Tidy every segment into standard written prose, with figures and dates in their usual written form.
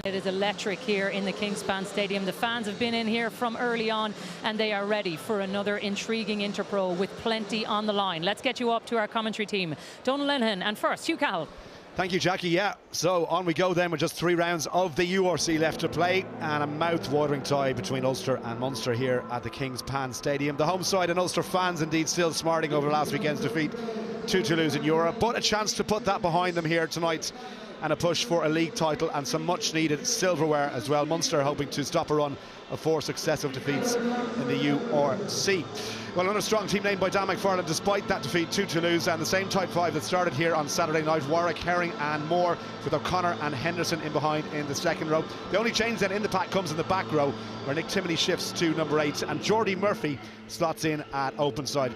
It is electric here in the Kingspan Stadium. The fans have been in here from early on and they are ready for another intriguing Interpro with plenty on the line. Let's get you up to our commentary team. Donal Lenihan, and first, Hugh Cahill. Thank you, Jackie. Yeah, so on we go then with just 3 rounds of the URC left to play, and a mouth-watering tie between Ulster and Munster here at the Kingspan Stadium. The home side and Ulster fans indeed still smarting over last weekend's defeat to Toulouse in Europe, but a chance to put that behind them here tonight, and a push for a league title and some much needed silverware as well. Munster hoping to stop a run of 4 successive defeats in the URC. Well, another strong team named by Dan McFarland despite that defeat to Toulouse, and the same type 5 that started here on Saturday night: Warwick, Herring and Moore, with O'Connor and Henderson in behind in the second row. The only change then in the pack comes in the back row, where Nick Timoney shifts to number 8 and Geordie Murphy slots in at open side.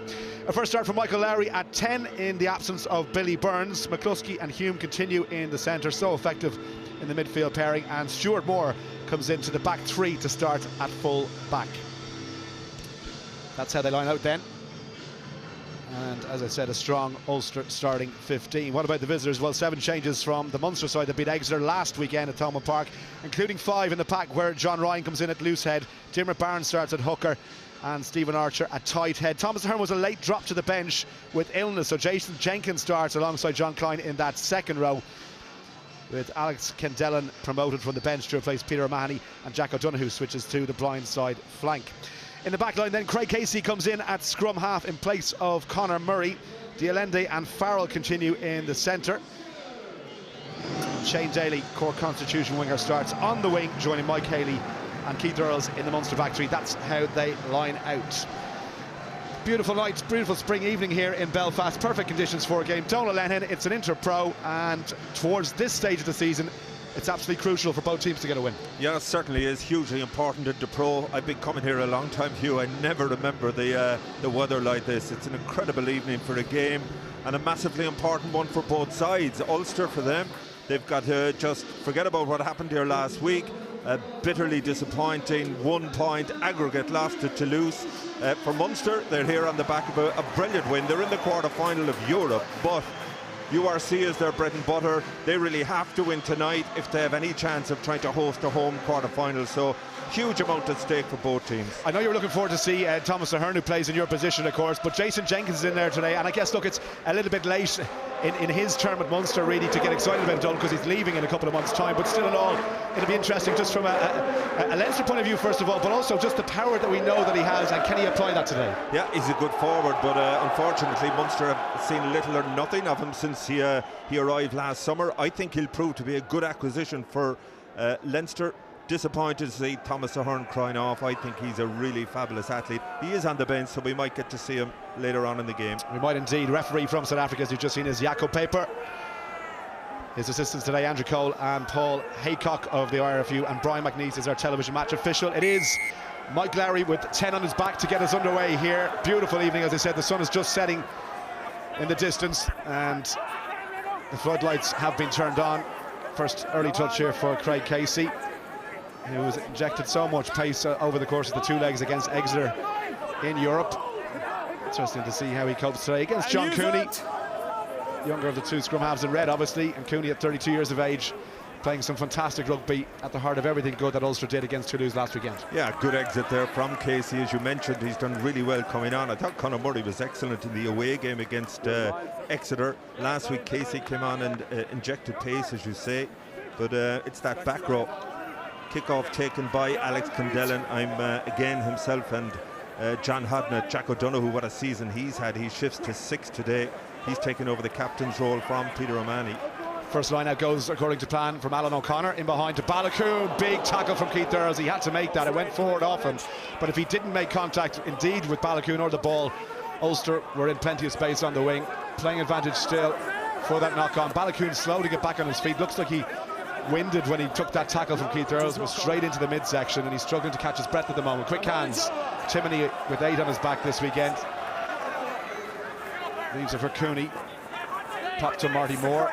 A first start for Michael Lowry at 10 in the absence of Billy Burns. McCluskey and Hume continue in the centre, so effective in the midfield pairing, and Stuart Moore comes into the back 3 to start at full back. That's how they line out then. And as I said, a strong Ulster starting 15. What about the visitors? Well, 7 changes from the Munster side that beat Exeter last weekend at Thomond Park, including 5 in the pack, where John Ryan comes in at loose head, Diarmuid Barron starts at hooker, and Stephen Archer at tight head. Thomas Ahern was a late drop to the bench with illness, so Jason Jenkins starts alongside John Klein in that second row, with Alex Kendellen promoted from the bench to replace Peter O'Mahony, and Jack O'Donoghue switches to the blind side flank. In the back line then, Craig Casey comes in at scrum half in place of Conor Murray. Dialende and Farrell continue in the centre. Shane Daly, core Constitution winger, starts on the wing, joining Mike Haley and Keith Earls in the Munster back 3. That's how they line out. Beautiful night, beautiful spring evening here in Belfast. Perfect conditions for a game. Donal Lenihan, it's an Interpro, and towards this stage of the season, it's absolutely crucial for both teams to get a win. Yeah, it certainly is hugely important in the Pro. I've been coming here a long time, Hugh. I never remember the weather like this. It's an incredible evening for a game, and a massively important one for both sides. Ulster, for them, they've got to just forget about what happened here last week. A bitterly disappointing 1-point aggregate loss to Toulouse. For Munster, they're here on the back of a brilliant win. They're in the quarter-final of Europe, but URC is their bread and butter. They really have to win tonight if they have any chance of trying to host a home quarter-final. So huge amount at stake for both teams. I know you're looking forward to see Thomas Ahern, who plays in your position, of course, but Jason Jenkins is in there today, and I guess, look, it's a little bit late in his term at Munster really to get excited about it, because he's leaving in a couple of months' time, but still in all, it'll be interesting just from a Leinster point of view, first of all, but also just the power that we know that he has, and can he apply that today? Yeah, he's a good forward, but unfortunately Munster have seen little or nothing of him since he arrived last summer. I think he'll prove to be a good acquisition for Leinster. Disappointed to see Thomas Ahern crying off. I think he's a really fabulous athlete. He is on the bench, so we might get to see him later on in the game. We might indeed. Referee from South Africa, as you've just seen, is Jacob Paper. His assistants today, Andrew Cole and Paul Haycock of the IRFU, and Brian McNeese is our television match official. It is Mike Lowry with 10 on his back to get us underway here. Beautiful evening, as I said. The sun is just setting in the distance, and the floodlights have been turned on. First early touch here for Craig Casey, who has injected so much pace over the course of the 2 legs against Exeter in Europe. Interesting to see how he copes today against John Cooney, younger of the 2 scrum halves in red, obviously, and Cooney at 32 years of age, playing some fantastic rugby at the heart of everything good that Ulster did against Toulouse last weekend. Yeah, good exit there from Casey. As you mentioned, he's done really well coming on. I thought Conor Murray was excellent in the away game against Exeter. Last week Casey came on and injected pace, as you say, but it's that back row. Kick-off taken by Alex Kendellen. I'm again himself and John Hodnett. Jack O'Donoghue, what a season he's had. He shifts to 6 today. He's taken over the captain's role from Peter O'Mahony. First line out goes according to plan from Alan O'Connor. In behind to Balakoon. Big tackle from Keith Earls. He had to make that. It went forward off him. But if he didn't make contact indeed with Balakoon or the ball, Ulster were in plenty of space on the wing. Playing advantage still for that knock on. Balakoon slow to get back on his feet. Looks like he winded when he took that tackle from Keith Earls. Was straight into the midsection, and he's struggling to catch his breath at the moment. Quick hands. Timoney with 8 on his back this weekend. Leaves it for Cooney. Popped to Marty Moore.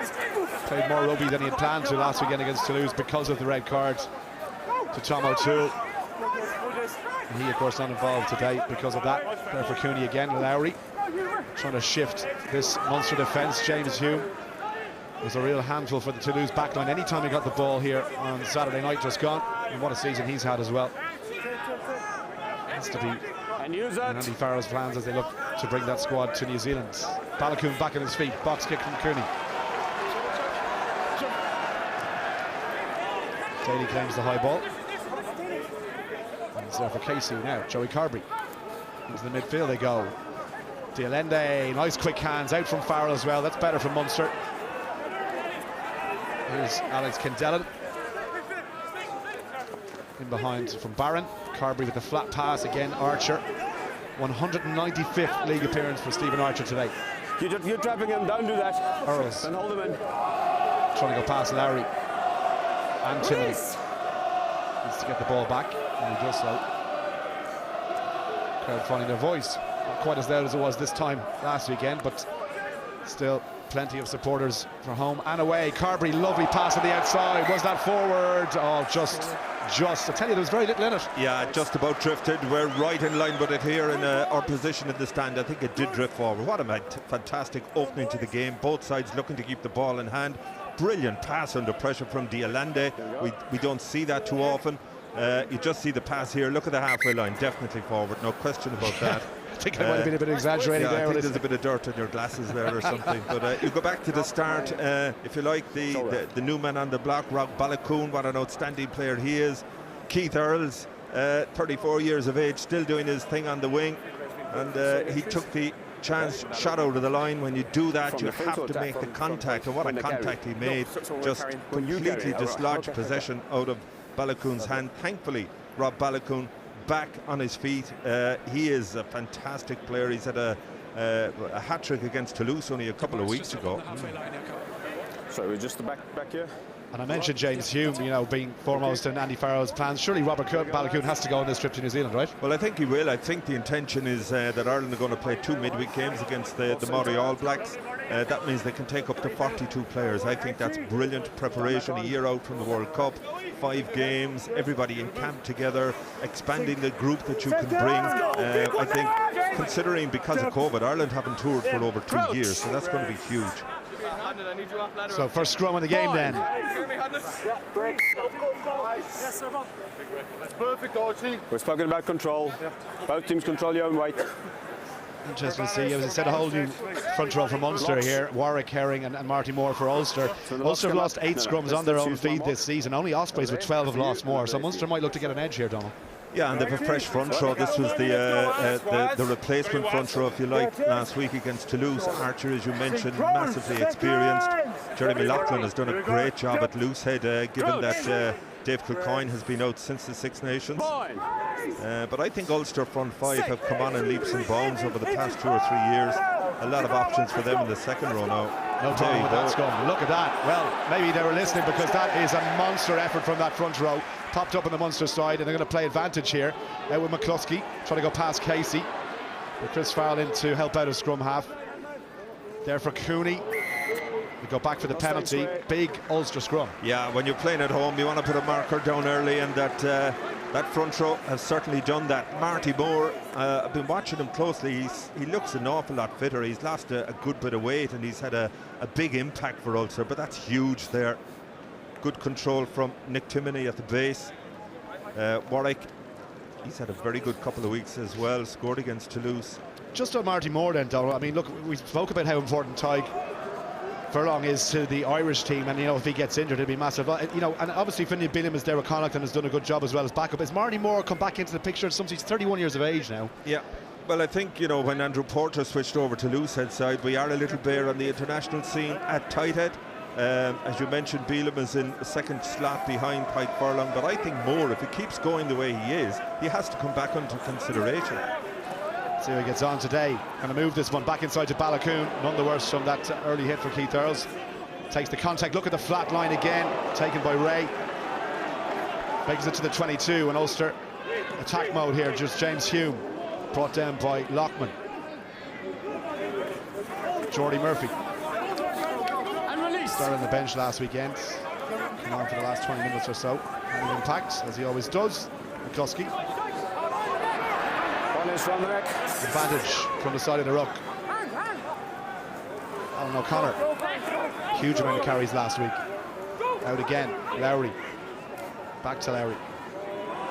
Played more rugby than he had planned to last weekend against Toulouse because of the red card to Tom O'Toole. And he, of course, not involved today because of that. There for Cooney again. Lowry trying to shift this Munster defence. James Hume was a real handful for the Toulouse backline. Anytime he got the ball here on Saturday night, just gone. And what a season he's had as well. Has to be Andy Farrell's plans as they look to bring that squad to New Zealand. Balakoon back on his feet. Box kick from Cooney. Daly claims the high ball. And it's there for Casey now. Joey Carberry. Into the midfield they go. Dialende, nice quick hands out from Farrell as well. That's better from Munster. Here's Alex Kendellen. In behind from Barron. Carberry with the flat pass again. Archer. 195th league appearance for Stephen Archer today. You're trapping him down, do that. Earls. And hold him in. Trying to go past Larry. And Timothy. Needs to get the ball back. And he does so. Crowd finding their voice. Not quite as loud as it was this time last weekend, but still plenty of supporters for home and away. Carberry, lovely pass on the outside. Was that forward? Oh, just. I tell you, there was very little in it. Yeah, just about drifted. We're right in line with it here in our position in the stand. I think it did drift forward. What a fantastic opening to the game. Both sides looking to keep the ball in hand. Brilliant pass under pressure from Dialende. We don't see that too often. You just see the pass here. Look at the halfway line. Definitely forward. No question about that. I think I might have been a bit exaggerating there. I think there's a bit of dirt on your glasses there or something. But you go back to the start, if you like, the new man on the block, Rob Balakoon, what an outstanding player he is. Keith Earls, 34 years of age, still doing his thing on the wing. And he took the chance shot out of the line. When you do that, you have to make the contact. And what a contact he made. Just completely dislodged possession out of Balakoon's hand. Thankfully, Rob Balakoon back on his feet. He is a fantastic player. He's had a hat-trick against Toulouse only a couple of weeks ago. So we're just back here. And I mentioned James Hume, you know, being foremost in Andy Farrell's plans. Surely Robert Balakoon has to go on this trip to New Zealand, right? Well, I think he will. I think the intention is that Ireland are going to play 2 midweek games against the Māori All Blacks. That means they can take up to 42 players. I think that's brilliant preparation, a year out from the World Cup. 5 games, everybody in camp together, expanding the group that you can bring. I think, considering because of COVID, Ireland haven't toured for over 2 years, so that's going to be huge. So first scrum of the game then. We're spoken about control. Both teams control your own weight. Interesting to see, as I said, a whole new front row from Munster here. Warwick, Herring and Marty Moore for Ulster. Ulster have lost 8 scrums on their own feed this season. Only Ospreys with 12 have lost more. So Munster might look to get an edge here, Donald. Yeah, and they have a fresh front row. This was the replacement front row, if you like, last week against Toulouse. Archer, as you mentioned, massively experienced. Jeremy Loughlin has done a great job at loosehead, given that Dave Kilcoyne has been out since the Six Nations. But I think Ulster front 5 have come on in leaps and bounds over the past 2 or 3 years. A lot of options for them in the second row now. No problem with that scrum. Look at that. Well, maybe they were listening, because that is a monster effort from that front row. Popped up on the Munster side, and they're going to play advantage here. Out with McCluskey, trying to go past Casey. With Chris Farrell in to help out a scrum half. There for Cooney. We go back for the penalty. Big Ulster scrum. Yeah, when you're playing at home, you want to put a marker down early, and that front row has certainly done that. Marty Moore, I've been watching him closely. He looks an awful lot fitter. He's lost a good bit of weight, and he's had a big impact for Ulster, but that's huge there. Good control from Nick Timoney at the base. Warwick, he's had a very good couple of weeks as well, scored against Toulouse. Just on Marty Moore then, Donald, I mean, look, we spoke about how important Tadhg Furlong is to the Irish team, and, you know, if he gets injured, it'll be massive. You know, and obviously Finlay Billiam is there with Connacht and has done a good job as well as backup. Is Marty Moore come back into the picture? He's 31 years of age now. Yeah. Well, I think, you know, when Andrew Porter switched over to loosehead side, we are a little bare on the international scene at tight head. As you mentioned, Bealham is in a second slot behind Tadhg Furlong, but I think Moore, if he keeps going the way he is, he has to come back under consideration. See how he gets on today. Going to move this one back inside to Balakoon. None the worse from that early hit for Keith Earls. Takes the contact. Look at the flat line again, taken by Ray. Makes it to the 22, and Ulster attack mode here. Just James Hume brought down by Lockman. Jordy Murphy started on the bench last weekend. Came on for the last 20 minutes or so. And he impacts, as he always does. McCluskey. Advantage from the side of the ruck. Alan O'Connor Huge amount of carries last week. Out again, Lowry. Back to Lowry.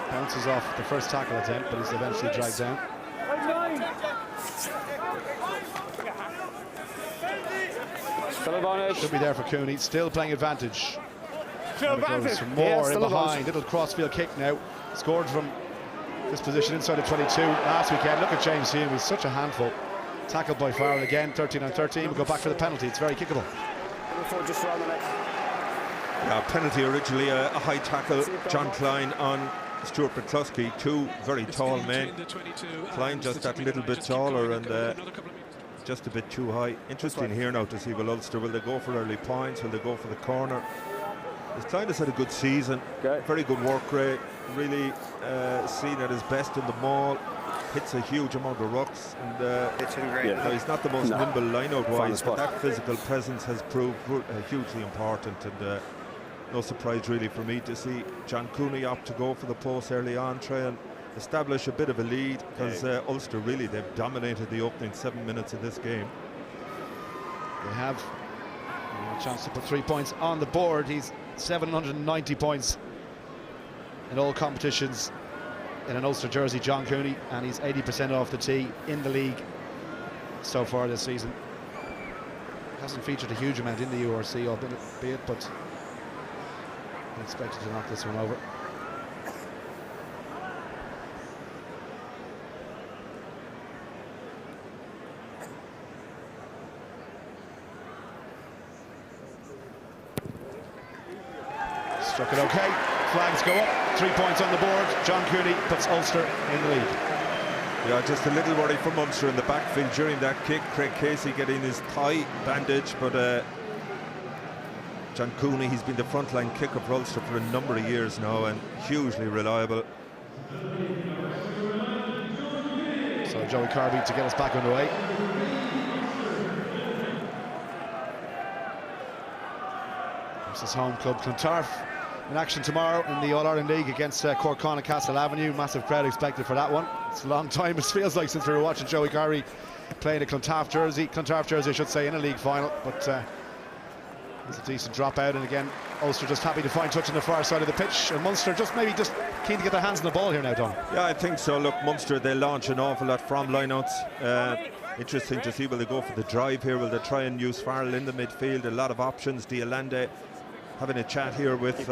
Bounces off the first tackle attempt, but he's eventually dragged down. Should be there for Cooney. Still playing advantage. From Moore in behind. Little crossfield kick now. Scored from this position inside of 22 last weekend. Look at James Hean. He's such a handful. Tackled by Farrell again. 13 on 13. We'll go back for the penalty. It's very kickable. Yeah, penalty originally, a high tackle. John Klein on Stuart Petrosky. Two very tall men. Klein just that little bit taller and just a bit too high. Interesting here now to see, will Ulster, will they go for early points? Will they go for the corner? Klein has had a good season. Very good work rate. Really seen at his best in the maul. Hits a huge amount of rucks, and he's not the most nimble line-out wise, but that physical presence has proved hugely important, and no surprise really for me to see John Cooney opt to go for the post early on, try and establish a bit of a lead, because Ulster really, they've dominated the opening 7 minutes of this game. They have a chance to put 3 points on the board. He's 790 points in all competitions in an Ulster jersey, John Cooney, and he's 80% off the tee in the league so far this season. Hasn't featured a huge amount in the URC, albeit, but I'm expected to knock this one over. Struck it okay. Flags go up. 3 points on the board. John Cooney puts Ulster in the lead. Yeah, just a little worry for Munster in the backfield during that kick. Craig Casey getting his thigh bandaged, but John Cooney, he's been the frontline kicker for Ulster for a number of years now and hugely reliable. So Joey Carby to get us back underway. Versus home club Clontarf in action tomorrow in the All-Ireland League against Corkon and Castle Avenue. Massive crowd expected for that one. It's a long time, it feels like, since we were watching Joey Carby playing a Clontarf jersey, I should say, in a league final, but it's a decent drop out, and again Ulster just happy to find touch on the far side of the pitch, and Munster just keen to get their hands on the ball here now, Don. Yeah, I think so. Look, Munster, they launch an awful lot from lineouts. Interesting to see, will they go for the drive here? Will they try and use Farrell in the midfield? A lot of options. Dialande having a chat here with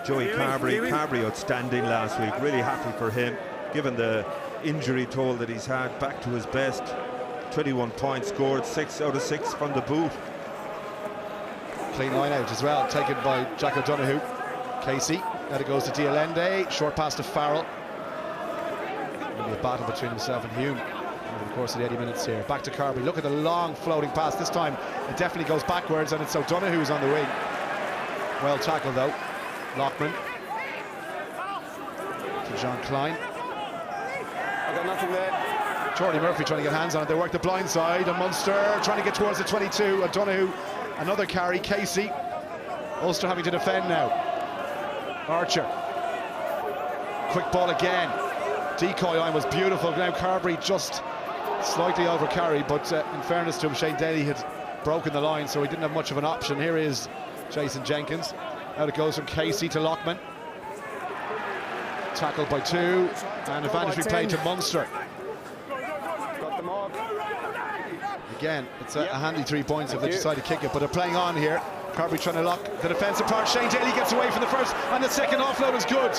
Joey Carberry. Carberry outstanding last week, really happy for him given the injury toll that he's had. Back to his best, 21 points scored, 6 out of 6 from the boot. Clean line out as well, taken by Jack O'Donoghue. Casey, now it goes to Dialende, short pass to Farrell. Maybe a battle between himself and Hume over the course of the 80 minutes here. Back to Carby, look at the long floating pass. This time it definitely goes backwards, and it's O'Donoghue who's on the wing. Well tackled though. Lockman to John Klein. I got nothing there. Jordy Murphy trying to get hands on it. They work the blind side, and Munster trying to get towards the 22. O'Donoghue, another carry. Casey. Ulster having to defend now. Archer. Quick ball again. Decoy line was beautiful. Now Carberry just slightly over carry, but in fairness to him, Shane Daly had broken the line, so he didn't have much of an option. Here is Jason Jenkins. Out it goes from Casey to Lockman. Tackled by 2, and advantage replay to Munster. Got them all. Again, it's a handy 3 points if they decide to kick it, but they're playing on here. Carby trying to lock the defence apart. Shane Daly gets away from the first, and the second offload is good.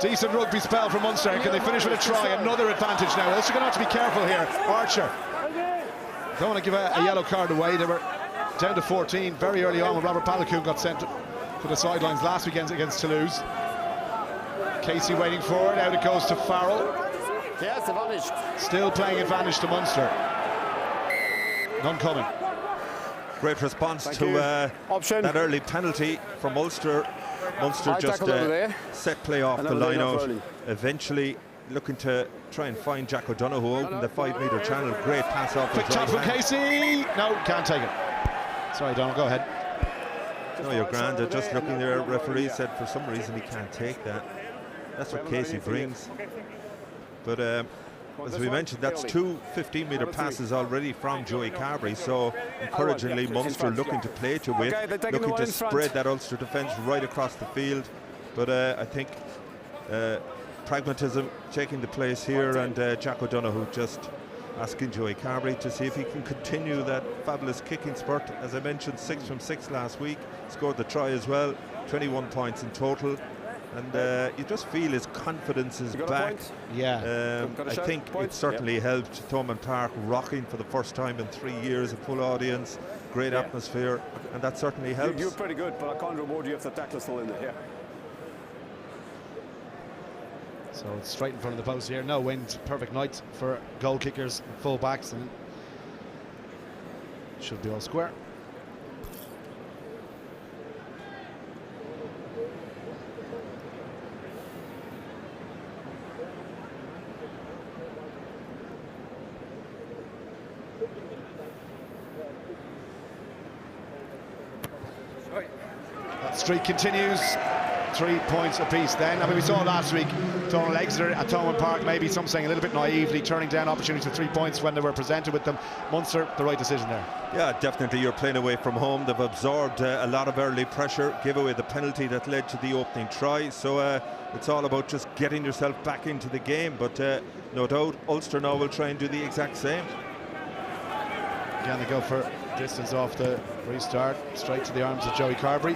Decent rugby spell from Munster. Can they finish with a try? Another advantage now. Ulster going to have to be careful here. Archer. Don't want to give a yellow card away. They were down to 14 very early on when Robert Balakoon got sent to the sidelines last weekend against Toulouse. Casey waiting for it. Out it goes to Farrell. Yes, advantage. Still playing advantage to Munster. None coming. Great response to that early penalty from Ulster. Munster just set play off the line out. Eventually looking to try and find Jack O'Donoghue out in the 5-metre channel. Great pass off. Quick tap from Casey. No, can't take it. Sorry, Donald, go ahead. No, you're grand. They're just looking there. Referee said for some reason he can't take that. That's what Casey brings. But as we mentioned, that's two 15-metre passes already from Joey Carberry. So encouragingly, Munster looking to play to win, looking to spread that Ulster defence right across the field. But I think pragmatism taking the place here, and Jack O'Donoghue just asking Joey Carberry to see if he can continue that fabulous kicking spurt. As I mentioned, 6 from 6 last week, scored the try as well, 21 points in total. And you just feel his confidence is back. Yeah. I think it certainly helped. Thomond Park rocking for the first time in 3 years, a full audience, great atmosphere, and that certainly helps. You're pretty good, but I can't reward you if the tackle is still in there. Yeah. So it's straight in front of the post here. No wind, perfect night for goal kickers and full backs, and should be all square. That streak continues. 3 points apiece then. I mean, we saw last week Donald Exeter at Thomond Park, maybe some saying a little bit naively, turning down opportunities for 3 points when they were presented with them. Munster, the right decision there. Yeah, definitely. You're playing away from home. They've absorbed a lot of early pressure, gave away the penalty that led to the opening try. So it's all about just getting yourself back into the game. But no doubt, Ulster now will try and do the exact same. Again, they go for distance off the restart, straight to the arms of Joey Carberry.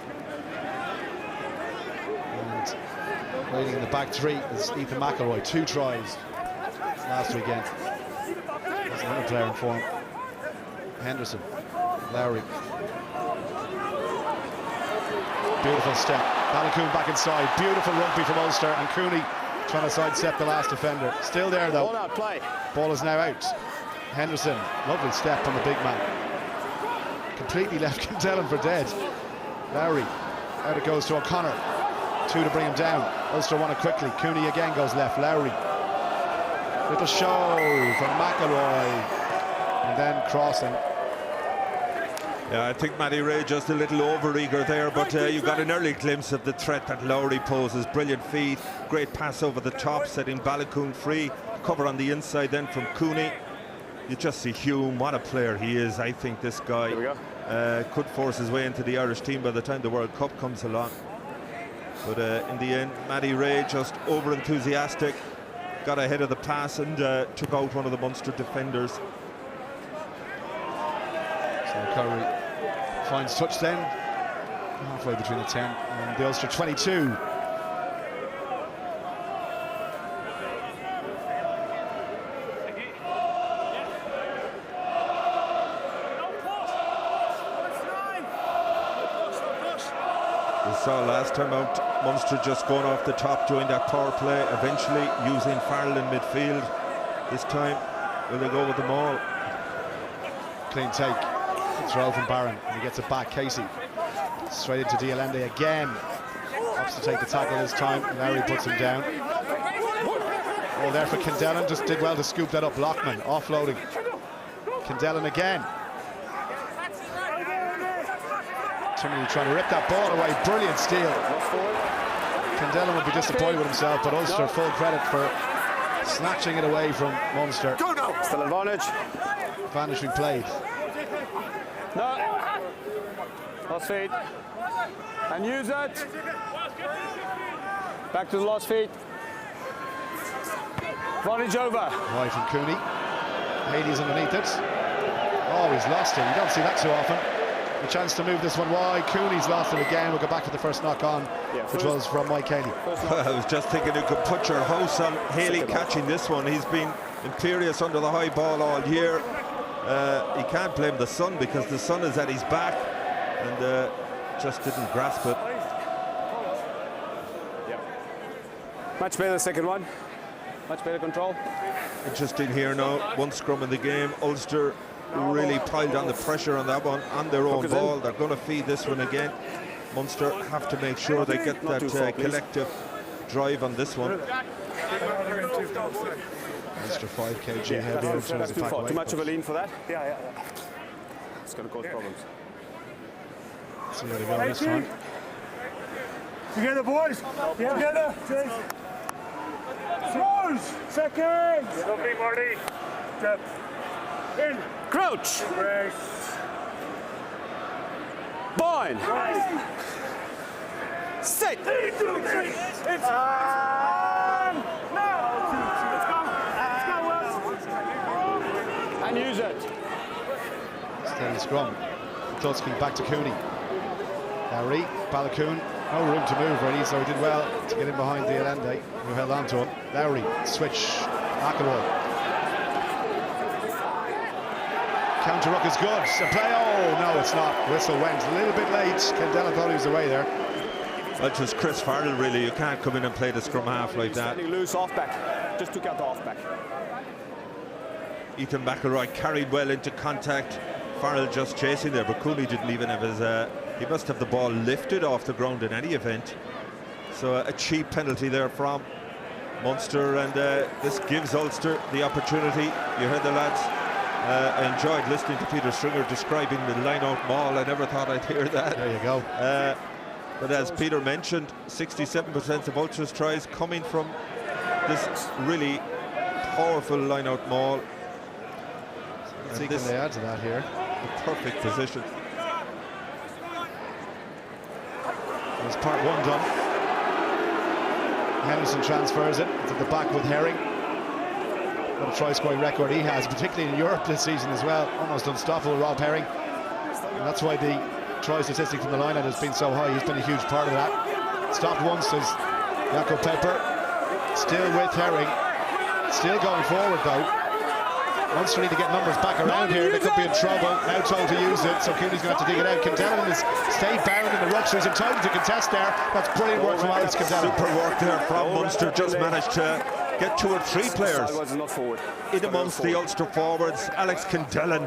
Waiting in the back three is Ethan McElroy, 2 tries last weekend. There's another player in form. Henderson, Lowry. Beautiful step. Balakoon back inside. Beautiful rugby from Ulster, and Cooney trying to sidestep the last defender. Still there though. Ball out, play. Ball is now out. Henderson, lovely step on the big man. Completely left Kintellan for dead. Lowry, out it goes to O'Connor. 2 to bring him down. Ulster won it quickly. Cooney again goes left. Lowry. Little show from McElroy. And then crossing. Yeah, I think Matty Ray just a little over-eager there, but you got an early glimpse of the threat that Lowry poses. Brilliant feed, great pass over the top, setting Balakoon free. Cover on the inside then from Cooney. You just see Hume, what a player he is. I think this guy could force his way into the Irish team by the time the World Cup comes along. But in the end, Matty Ray just over-enthusiastic, got ahead of the pass and took out one of the Munster defenders. So Curry finds touch then, halfway between the 10 and the Ulster 22. We saw last time out Munster just going off the top, doing that power play, eventually using Farrell in midfield. This time, will they go with them all? Clean take, throw from Barron, and he gets it back. Casey straight into Dialende again, opts to take the tackle this time. Larry puts him down. Oh, there for Kintellan, just did well to scoop that up. Lockman offloading. Kintellan again. Timmy trying to rip that ball away. Brilliant steal. Kintellan would be disappointed with himself, but Ulster full credit for snatching it away from Munster. Still advantage. Advantage we played. No. Lost feet. And use it. Back to the lost feet. Advantage over. Wide from Cooney. Hades underneath it. Oh, he's lost it. You don't see that too often. A chance to move this one wide. Cooney's lost it again. We'll go back to the first knock on, which was from Mike Haley. I was just thinking you could put your house on Haley catching this one. He's been imperious under the high ball all year. He can't blame the sun because the sun is at his back and just didn't grasp it. Much better the second one. Much better control. Interesting here now. One scrum in the game. Ulster really piled on the pressure on that one on their own ball. They're going to feed this one again. Munster have to make sure they get that collective drive on this one. Extra 5 kg heavier in terms of back weight. Too much of a lean for that? Yeah. It's going to cause problems. See where they go this time. Together, boys. Together. Second. Lovely, Marty. Step. In. Crouch. Brace. Bind. Sit. It's now. Let's go. And use it. Steady scrum. Tulsky back to Cooney. Lowry, Balakoon, no room to move really, so he did well to get in behind the Allende, who held on to him. Lowry, switch, McElroy. Counter ruck is good. A play, oh no, it's not. Whistle went a little bit late. Kendall thought he was away there. Well, it was Chris Farrell really. You can't come in and play the scrum half like that. Loose off back. Just took out the off back. Ethan McElroy carried well into contact. Farrell just chasing there, but Cooley didn't even have his. He must have the ball lifted off the ground in any event. So a cheap penalty there from Munster, and this gives Ulster the opportunity. You heard the lads. I enjoyed listening to Peter Stringer describing the line-out maul. I never thought I'd hear that. There you go. But as Peter mentioned, 67% of Ulster's tries coming from this really powerful line-out maul. Let's see, can they add to that here? The perfect position. There's part one done. Henderson transfers it to the back with Herring. What a try-scoring record he has, particularly in Europe this season as well. Almost unstoppable, Rob Herring. And that's why the try statistic from the line-out has been so high. He's been a huge part of that. Stopped once as Jakob Pepper. Still with Herring. Still going forward though. Munster need to get numbers back around here. They could be in trouble. Now told to use it, so Cooney's going to have to dig it out. Kendall has stayed bound in the ruck, so he's entitled to contest there. That's brilliant work from Alex Kendall. Super work there from Munster. Just managed to get 2 or 3 players in amongst the Ulster forwards. Alex Kendall,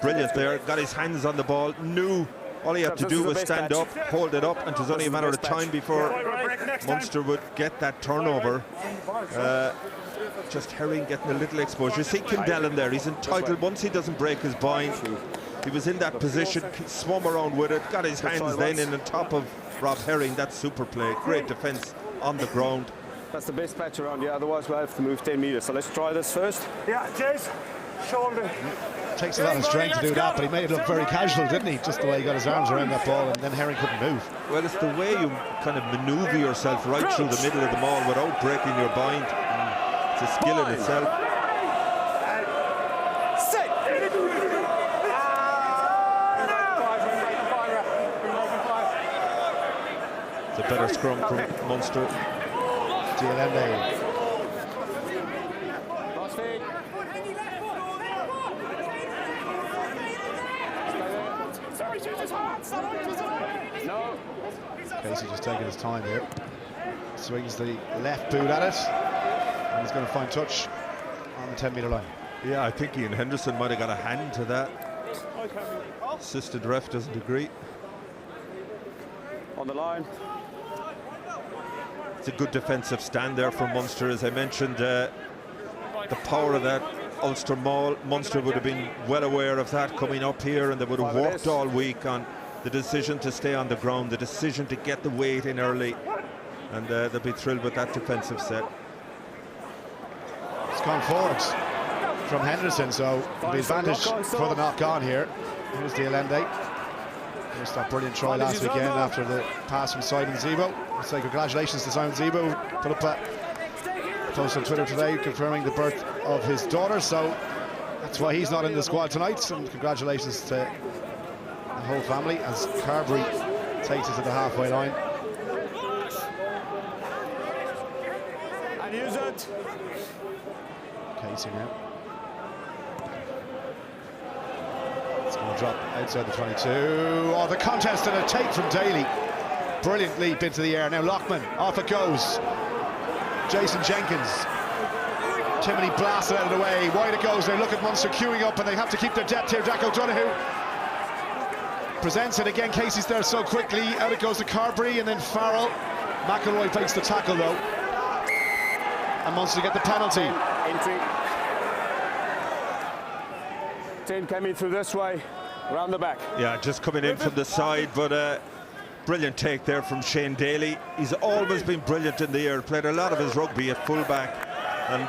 brilliant there. Got his hands on the ball. Knew all he had to do was stand up, hold it up, and it was only a matter of time before Munster would get that turnover. Just Herring getting a little exposure. You see Kendall in there, he's entitled, once he doesn't break his bind, he was in that position, swum around with it, got his hands then in on top of Rob Herring. That's super play, great defence on the ground. That's the best patch around, yeah, otherwise we'll have to move 10 metres. So let's try this first. Yeah, Jace, shoulder. Takes a lot of strength to do that, but he made it look very casual, didn't he? Just the way he got his arms around that ball, and then Herring couldn't move. Well, it's the way you kind of manoeuvre yourself right through the middle of the maul without breaking your bind. It's a skill in itself. It's a better scrum from Munster. Allende. Casey just taking his time here. Swings the left boot at it. And he's going to find touch on the 10-metre line. Yeah, I think Ian Henderson might have got a hand to that. Assisted ref doesn't agree. On the line. It's a good defensive stand there from Munster. As I mentioned, the power of that Ulster maul, Munster would have been well aware of that coming up here, and they would have worked all week on the decision to stay on the ground, the decision to get the weight in early, and they'll be thrilled with that defensive set. It's gone forward from Henderson, so the advantage for the knock on here. Here's the Allende. Here's that brilliant try last weekend after the pass from Simon Zebo. I'll say congratulations to Simon Zebo. Put up a post on Twitter today confirming the birth of his daughter, so that's why he's not in the squad tonight. And congratulations to the whole family as Carberry takes it to the halfway line. And use it. Casey now. It's going to drop outside the 22. Oh, the contest and a take from Daly. Brilliant leap into the air. Now Lockman, off it goes. Jason Jenkins. Timony blasted out of the way. Wide it goes. They look at Munster queuing up, and they have to keep their depth here. Jack O'Donoghue presents it again. Casey's there so quickly. Out it goes to Carberry, and then Farrell. McElroy breaks the tackle though. And Munster get the penalty. Entry. 10 coming through this way, round the back. Yeah, just coming in from the side, but brilliant take there from Shane Daly. He's always been brilliant in the air, played a lot of his rugby at fullback, and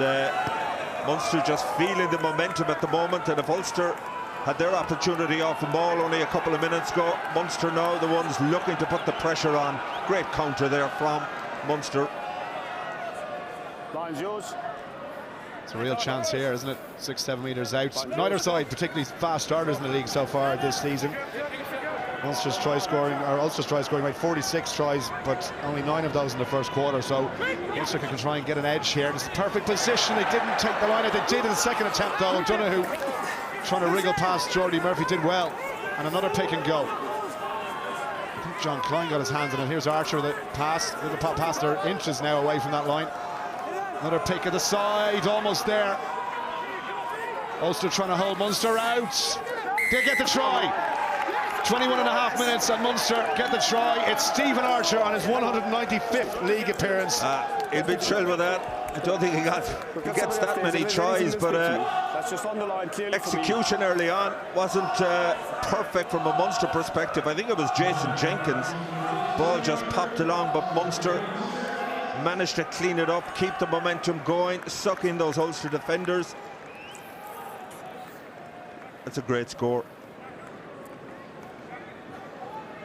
Munster just feeling the momentum at the moment. And if Ulster had their opportunity off the ball only a couple of minutes ago, Munster now the ones looking to put the pressure on. Great counter there from Munster. Line's yours. It's a real chance here, isn't it? 6-7 metres out. Neither side particularly fast starters in the league so far this season. Ulster's try scoring about 46 tries, but only 9 of those in the first quarter. So Ulster can try and get an edge here. This is the perfect position. They didn't take the line out. They did in the second attempt though. O'Donoghue trying to wriggle past Jordy Murphy did well. And another pick and go. I think John Klein got his hands on it. Here's Archer with a pass. With the pass, they're inches now away from that line. Another pick at the side, almost there. Ulster trying to hold Munster out. They get the try. 21.5 minutes and Munster get the try. It's Stephen Archer on his 195th league appearance. He'll be thrilled with that. I don't think he gets that many tries, but execution early on wasn't perfect from a Munster perspective. I think it was Jason Jenkins. Ball just popped along, but Munster managed to clean it up, keep the momentum going, suck in those Ulster defenders. That's a great score.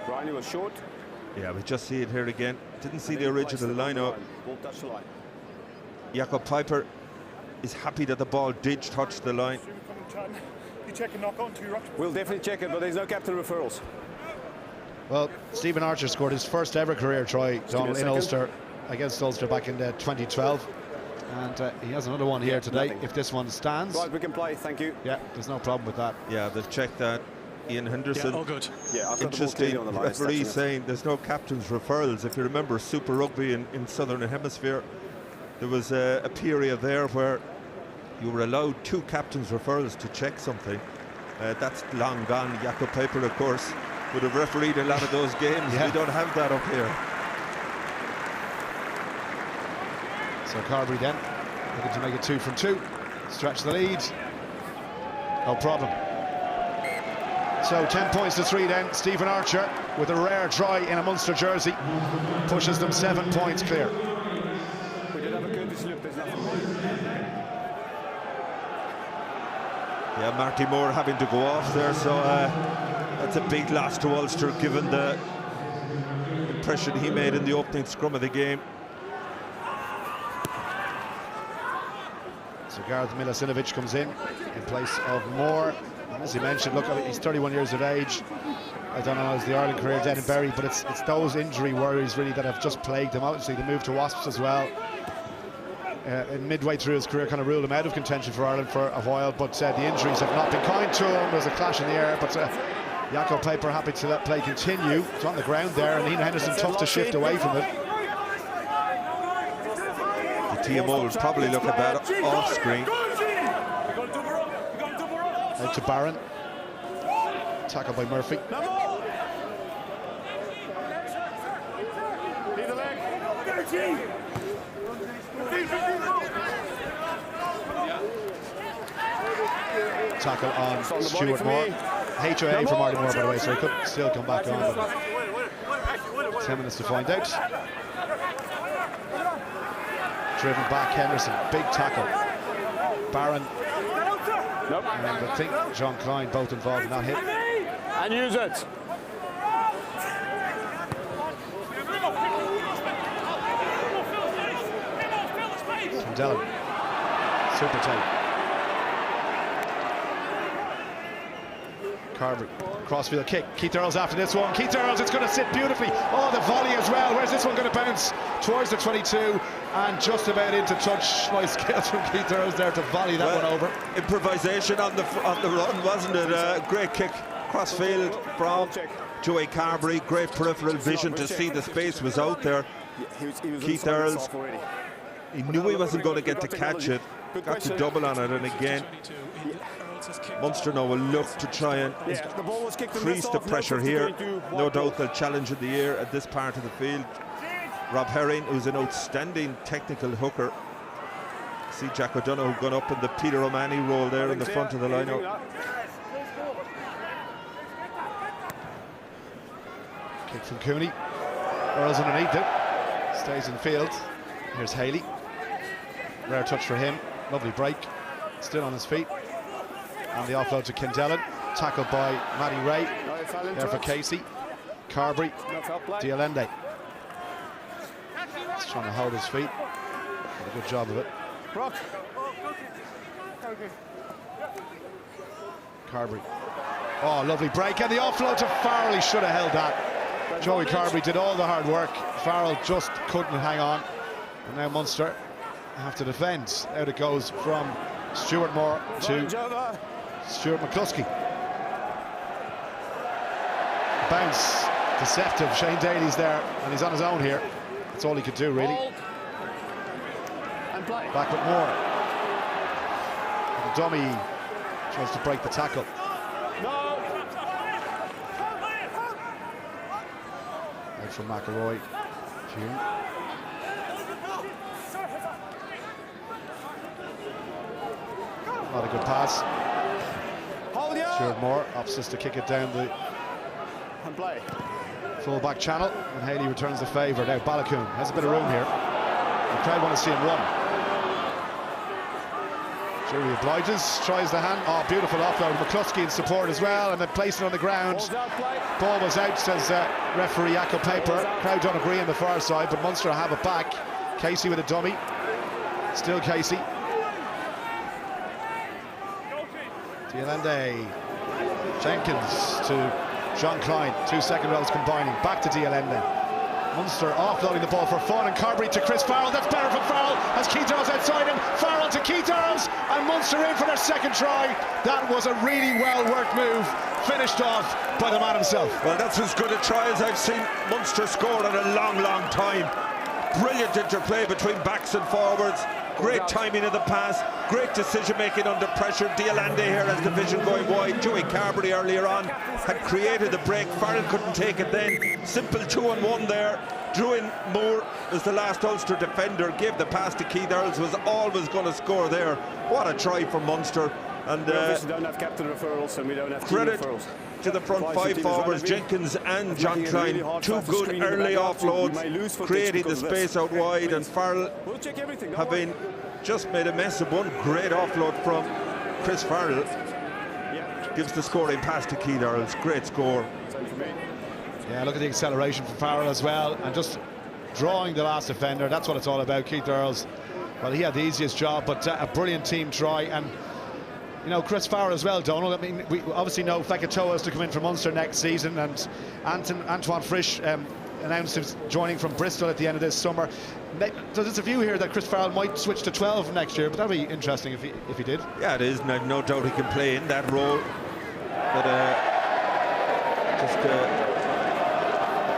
Riley was short. Yeah, we just see it here again. Didn't see the original lineup. Jakob Piper is happy that the ball did touch the line. You check and knock on too, right? We'll definitely check it, but there's no captain referrals. Well, Stephen Archer scored his first ever career try, Donald, in Ulster, against Ulster back in 2012. And he has another one here today, if this one stands. Right, we can play, thank you. Yeah, there's no problem with that. Yeah, they've checked that. Ian Henderson. Yeah, all good. Yeah, I've got interesting the ball on the line, referee saying there's no captain's referrals. If you remember Super Rugby in Southern Hemisphere, there was a period there where you were allowed 2 captain's referrals to check something. That's long gone. Jakob Piper, of course, would have refereed a lot of those games. Yeah. We don't have that up here. So Carberry then looking to make it 2 from 2, stretch the lead. No problem. So 10 points to 3 then. Stephen Archer with a rare try in a Munster jersey pushes them 7 points clear. We did have a good look, there's nothing. Yeah, Marty Moore having to go off there, so that's a big loss to Ulster given the impression he made in the opening scrum of the game. So Gareth Milosinovic comes in place of Moore. And as you mentioned, look, he's 31 years of age. I don't know, is the Ireland career dead and buried, but it's those injury worries really that have just plagued him. Obviously, the move to Wasps as well. And midway through his career, kind of ruled him out of contention for Ireland for a while, but the injuries have not been kind to him. There's a clash in the air, but Jakob Piper happy to let play continue. It's on the ground there, and Ian Henderson tough to shift away from it. The TMO will probably look at that off screen. Out to Barron. Tackled by Murphy. Tackle on Stuart Moore. HOA for Marty Moore, by the way, so he could still come back on. But 10 minutes to find out. Driven back Henderson. Big tackle. Barron. Nope. And I think John Klein both involved in that hit. And use it. From Dillon. Super tight. Carberry. Crossfield kick. Keith Earls after this one. Keith Earls, it's going to sit beautifully. Oh, the volley as well. Where's this one going to bounce? Towards the 22 and just about into touch. Nice skills from Keith Earls there to volley that one over. Improvisation on the run, wasn't it? Great kick crossfield from Joey Carberry. Great peripheral vision to see the space was out there. Keith Earls, he knew he wasn't going to get to catch it. Got to double on it, and again Munster now will look to try and increase the pressure here. No doubt they'll challenge in the air at this part of the field. Rob Herring, who's an outstanding technical hooker. See Jack O'Donoghue gone up in the Peter O'Mahony role there in the front of the lineup. Kick from Cooney. Earls underneath it. Stays in field. Here's Haley. Rare touch for him. Lovely break. Still on his feet. And the offload to Kendellen. Tackled by Matty Ray. There for Casey. Carberry. Dialende. He's trying to hold his feet. Did a good job of it. Carberry. Oh, lovely break. And the offload to Farrell. He should have held that. Joey Carberry did all the hard work. Farrell just couldn't hang on. And now Munster have to defend. Out it goes from Stuart Moore to Stuart McCluskey. Bounce. Deceptive. Shane Daly's there, and he's on his own here. That's all he could do, really. Back with Moore. And the dummy tries to break the tackle. Out from McElroy. Hume. Not a good pass. Stuart Moore opts to kick it down the full back channel, and Haley returns the favour. Now Balakoon has a bit of room here. The crowd want to see him run. Jury obliges, tries the hand. Oh, beautiful offload. McCluskey in support as well, and then placed it on the ground. Ball was out, says referee Jakob Paper. Crowd don't agree on the far side, but Munster have it back. Casey with a dummy. Still Casey. Dialende. Jenkins to John Klein. 2 second rows combining. Back to Dialende. Munster offloading the ball for fun, and Carberry to Chris Farrell. That's better from Farrell as Keith Earls outside him. Farrell to Keith Earls, and Munster in for their second try. That was a really well worked move, finished off by the man himself. Well, that's as good a try as I've seen Munster score in a long, long time. Brilliant interplay between backs and forwards. Great timing of the pass, great decision making under pressure. Dialende here has the vision going wide. Joey Carberry earlier on had created the break. Farrell couldn't take it then. Simple 2-on-1 there. Drew in Moore as the last Ulster defender. Gave the pass to Keith Earls, was always going to score there. What a try from Munster. And we obviously don't have captain referrals, and we don't have credit team referrals. To the front five forwards, Jenkins and John Klein. Two good early offloads, creating the space out wide, and Farrell having just made a mess of one great offload from Chris Farrell. Gives the scoring pass to Keith Earls. Great score. Yeah, look at the acceleration from Farrell as well, and just drawing the last defender. That's what it's all about. Keith Earls, well, he had the easiest job, but a brilliant team try. And you know, Chris Farrell as well, Donald. I mean, we obviously know Fekitoa is to come in for Munster next season, and Antoine Frisch announced he's joining from Bristol at the end of this summer. So there's a view here that Chris Farrell might switch to 12 next year, but that'd be interesting if he did. Yeah, it is. No doubt he can play in that role. But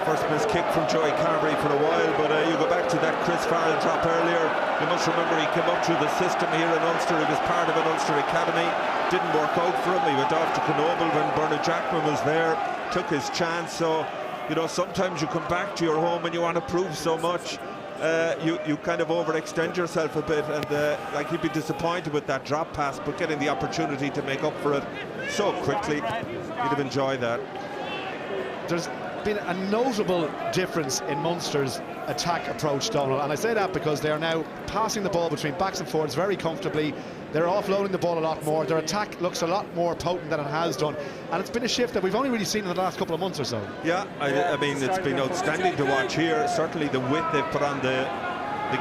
first miss kick from Joey Carberry for a while, but you go back to that Chris Farrell drop earlier. You must remember he came up through the system here in Ulster. He was part of an Ulster academy. Didn't work out for him. He went off to Knoble when Bernard Jackman was there. Took his chance. So, you know, sometimes you come back to your home and you want to prove so much. You kind of overextend yourself a bit, and like he'd be disappointed with that drop pass, but getting the opportunity to make up for it so quickly, he'd have enjoyed that. There's been a notable difference in Munster's attack approach, Donald, and I say that because they are now passing the ball between backs and forwards very comfortably. They're offloading the ball a lot more. Their attack looks a lot more potent than it has done, and it's been a shift that we've only really seen in the last couple of months or so. Yeah, I mean, it's been outstanding to watch here. Certainly the width they've put on the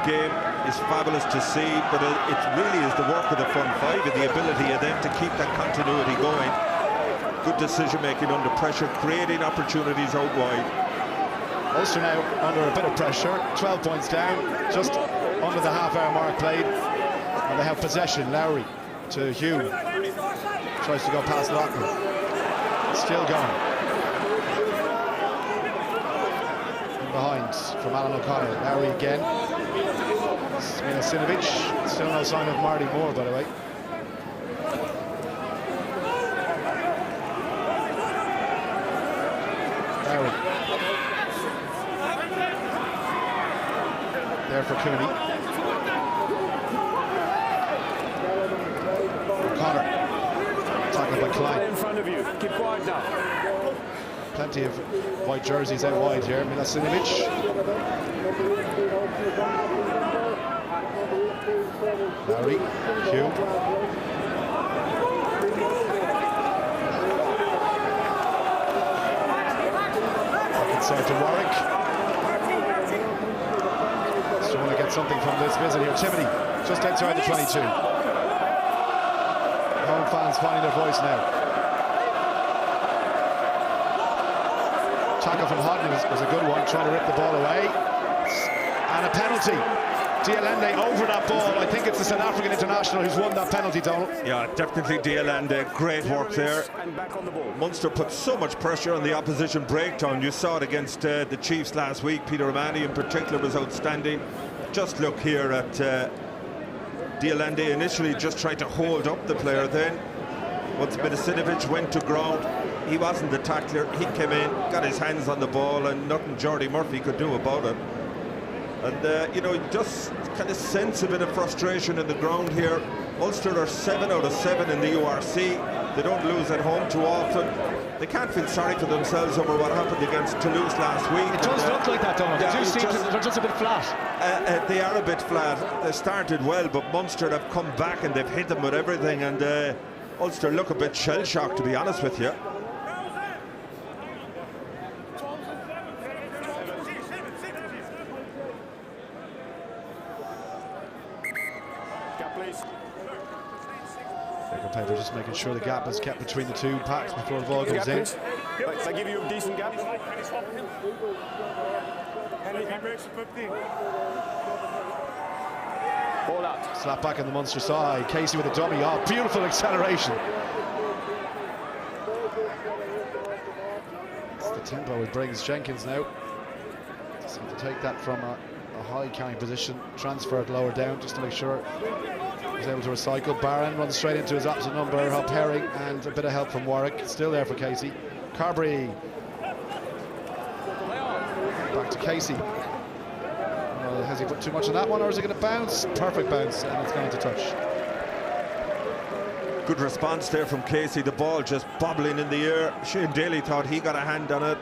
game is fabulous to see, but it really is the work of the front five and the ability of them to keep that continuity going. Good decision making under pressure, creating opportunities out wide. Ulster now under a bit of pressure, 12 points down, just under the half-hour mark played, and they have possession. Lowry to Hume, tries to go past Loughlin, still going. In behind from Alan O'Connell. Lowry again. Milosinovic, still no sign of Marty Moore, by the way. There for Cooney. O'Connor tackled by Klein. In front of you. Keep quiet now. Plenty of white jerseys out wide here. Milasinovic. Lowry. Hume. Inside to Warwick. Still want to get something from this visit here. Timothy, just outside the 22. Home fans finding their voice now. Tackle from Hodney was a good one, trying to rip the ball away. And a penalty. Dialende over that ball. I think it's the South African international who's won that penalty, Donald. Yeah, definitely Dialende. Great work there. Munster put so much pressure on the opposition breakdown. You saw it against the Chiefs last week. Peter Romani in particular was outstanding. Just look here at Dialende initially just tried to hold up the player. Then once Milasinovic went to ground, he wasn't the tackler. He came in, got his hands on the ball, and nothing Jordy Murphy could do about it. And you know, just kind of sense a bit of frustration in the ground here. Ulster are 7 out of 7 in the URC. They don't lose at home too often. They can't feel sorry for themselves over what happened against Toulouse last week. It does look like that, Donald. Yeah, they're just a bit flat. They are a bit flat. They started well, but Munster have come back and they've hit them with everything. And Ulster look a bit shell-shocked, to be honest with you. They're just making sure the gap is kept between the two packs before the ball goes in. I give you a decent gap. Ball out. Slap back on the Munster side. Casey with a dummy. Oh, beautiful acceleration. It's the tempo it brings. Jenkins now. So to take that from a high carrying position, transfer it lower down just to make sure he's able to recycle. Barron runs straight into his opposite number, help Herring, and a bit of help from Warwick. Still there for Casey. Carberry. Back to Casey. Has he put too much on that one, or is it going to bounce? Perfect bounce, and it's going to touch. Good response there from Casey. The ball just bobbling in the air. Shane Daly thought he got a hand on it,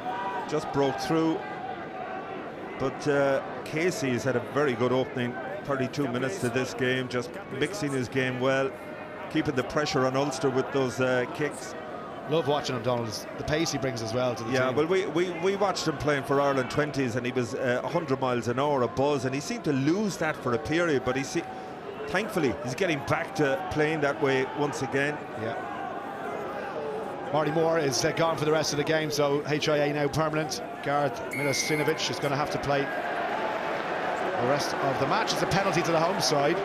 just broke through. But Casey has had a very good opening 32 minutes to this game, just mixing his game well, keeping the pressure on Ulster with those kicks. Love watching him, Donald. The pace he brings as well to the team. Yeah, well, we watched him playing for Ireland 20s, and he was 100 miles an hour, a buzz, and he seemed to lose that for a period, but thankfully he's getting back to playing that way once again. Yeah. Marty Moore is gone for the rest of the game, so HIA now permanent. Gareth Milasinovic is going to have to play the rest of the match. It's a penalty to the home side.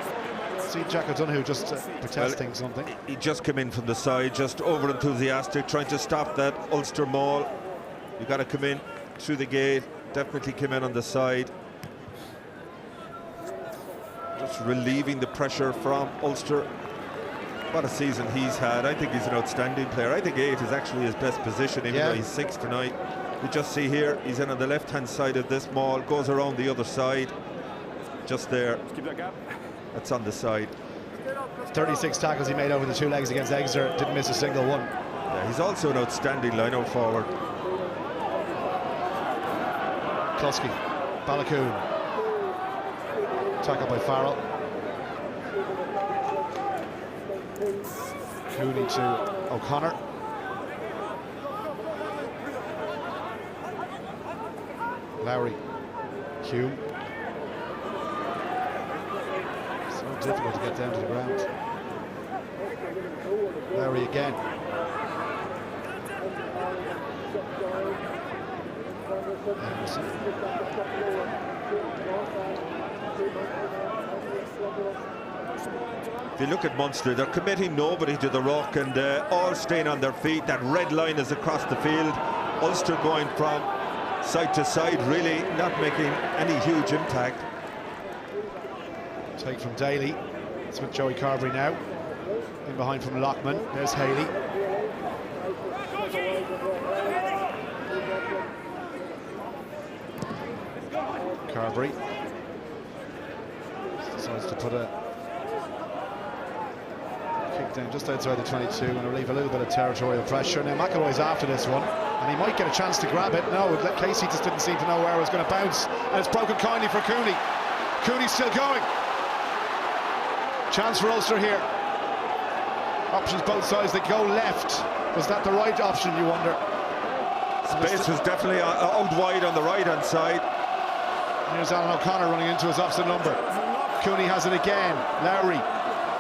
See Jack O'Donoghue just protesting something. He just came in from the side, just over-enthusiastic, trying to stop that Ulster maul. You got to come in through the gate. Definitely came in on the side. Just relieving the pressure from Ulster. What a season he's had. I think he's an outstanding player. I think 8 is actually his best position, even though he's 6 tonight. You just see here, he's in on the left-hand side of this maul, goes around the other side. Just there. Keep that gap. That's on the side. 36 tackles he made over the 2 legs against Exeter. Didn't miss a single one. Yeah, he's also an outstanding line-out forward. Kluski. Balakoon. Tackle by Farrell. Cooney to O'Connor. Lowry. Hume. So difficult to get down to the ground. Lowry again. Anderson. If you look at Munster, they're committing nobody to the ruck, and all staying on their feet. That red line is across the field. Ulster going from side to side, really not making any huge impact. Take from Daly. It's with Joey Carberry now. In behind from Lockman. There's Haley. Carberry decides to put a Kicked down just outside the 22 and relieve a little bit of territorial pressure. Now McIlroy's after this one, and he might get a chance to grab it. No, Casey just didn't seem to know where it was going to bounce, and it's broken kindly for Cooney. Cooney's still going. Chance for Ulster here. Options both sides. They go left. Was that the right option, you wonder? Space was definitely out wide on the right-hand side. Here's Alan O'Connor running into his opposite number. Cooney has it again. Lowry.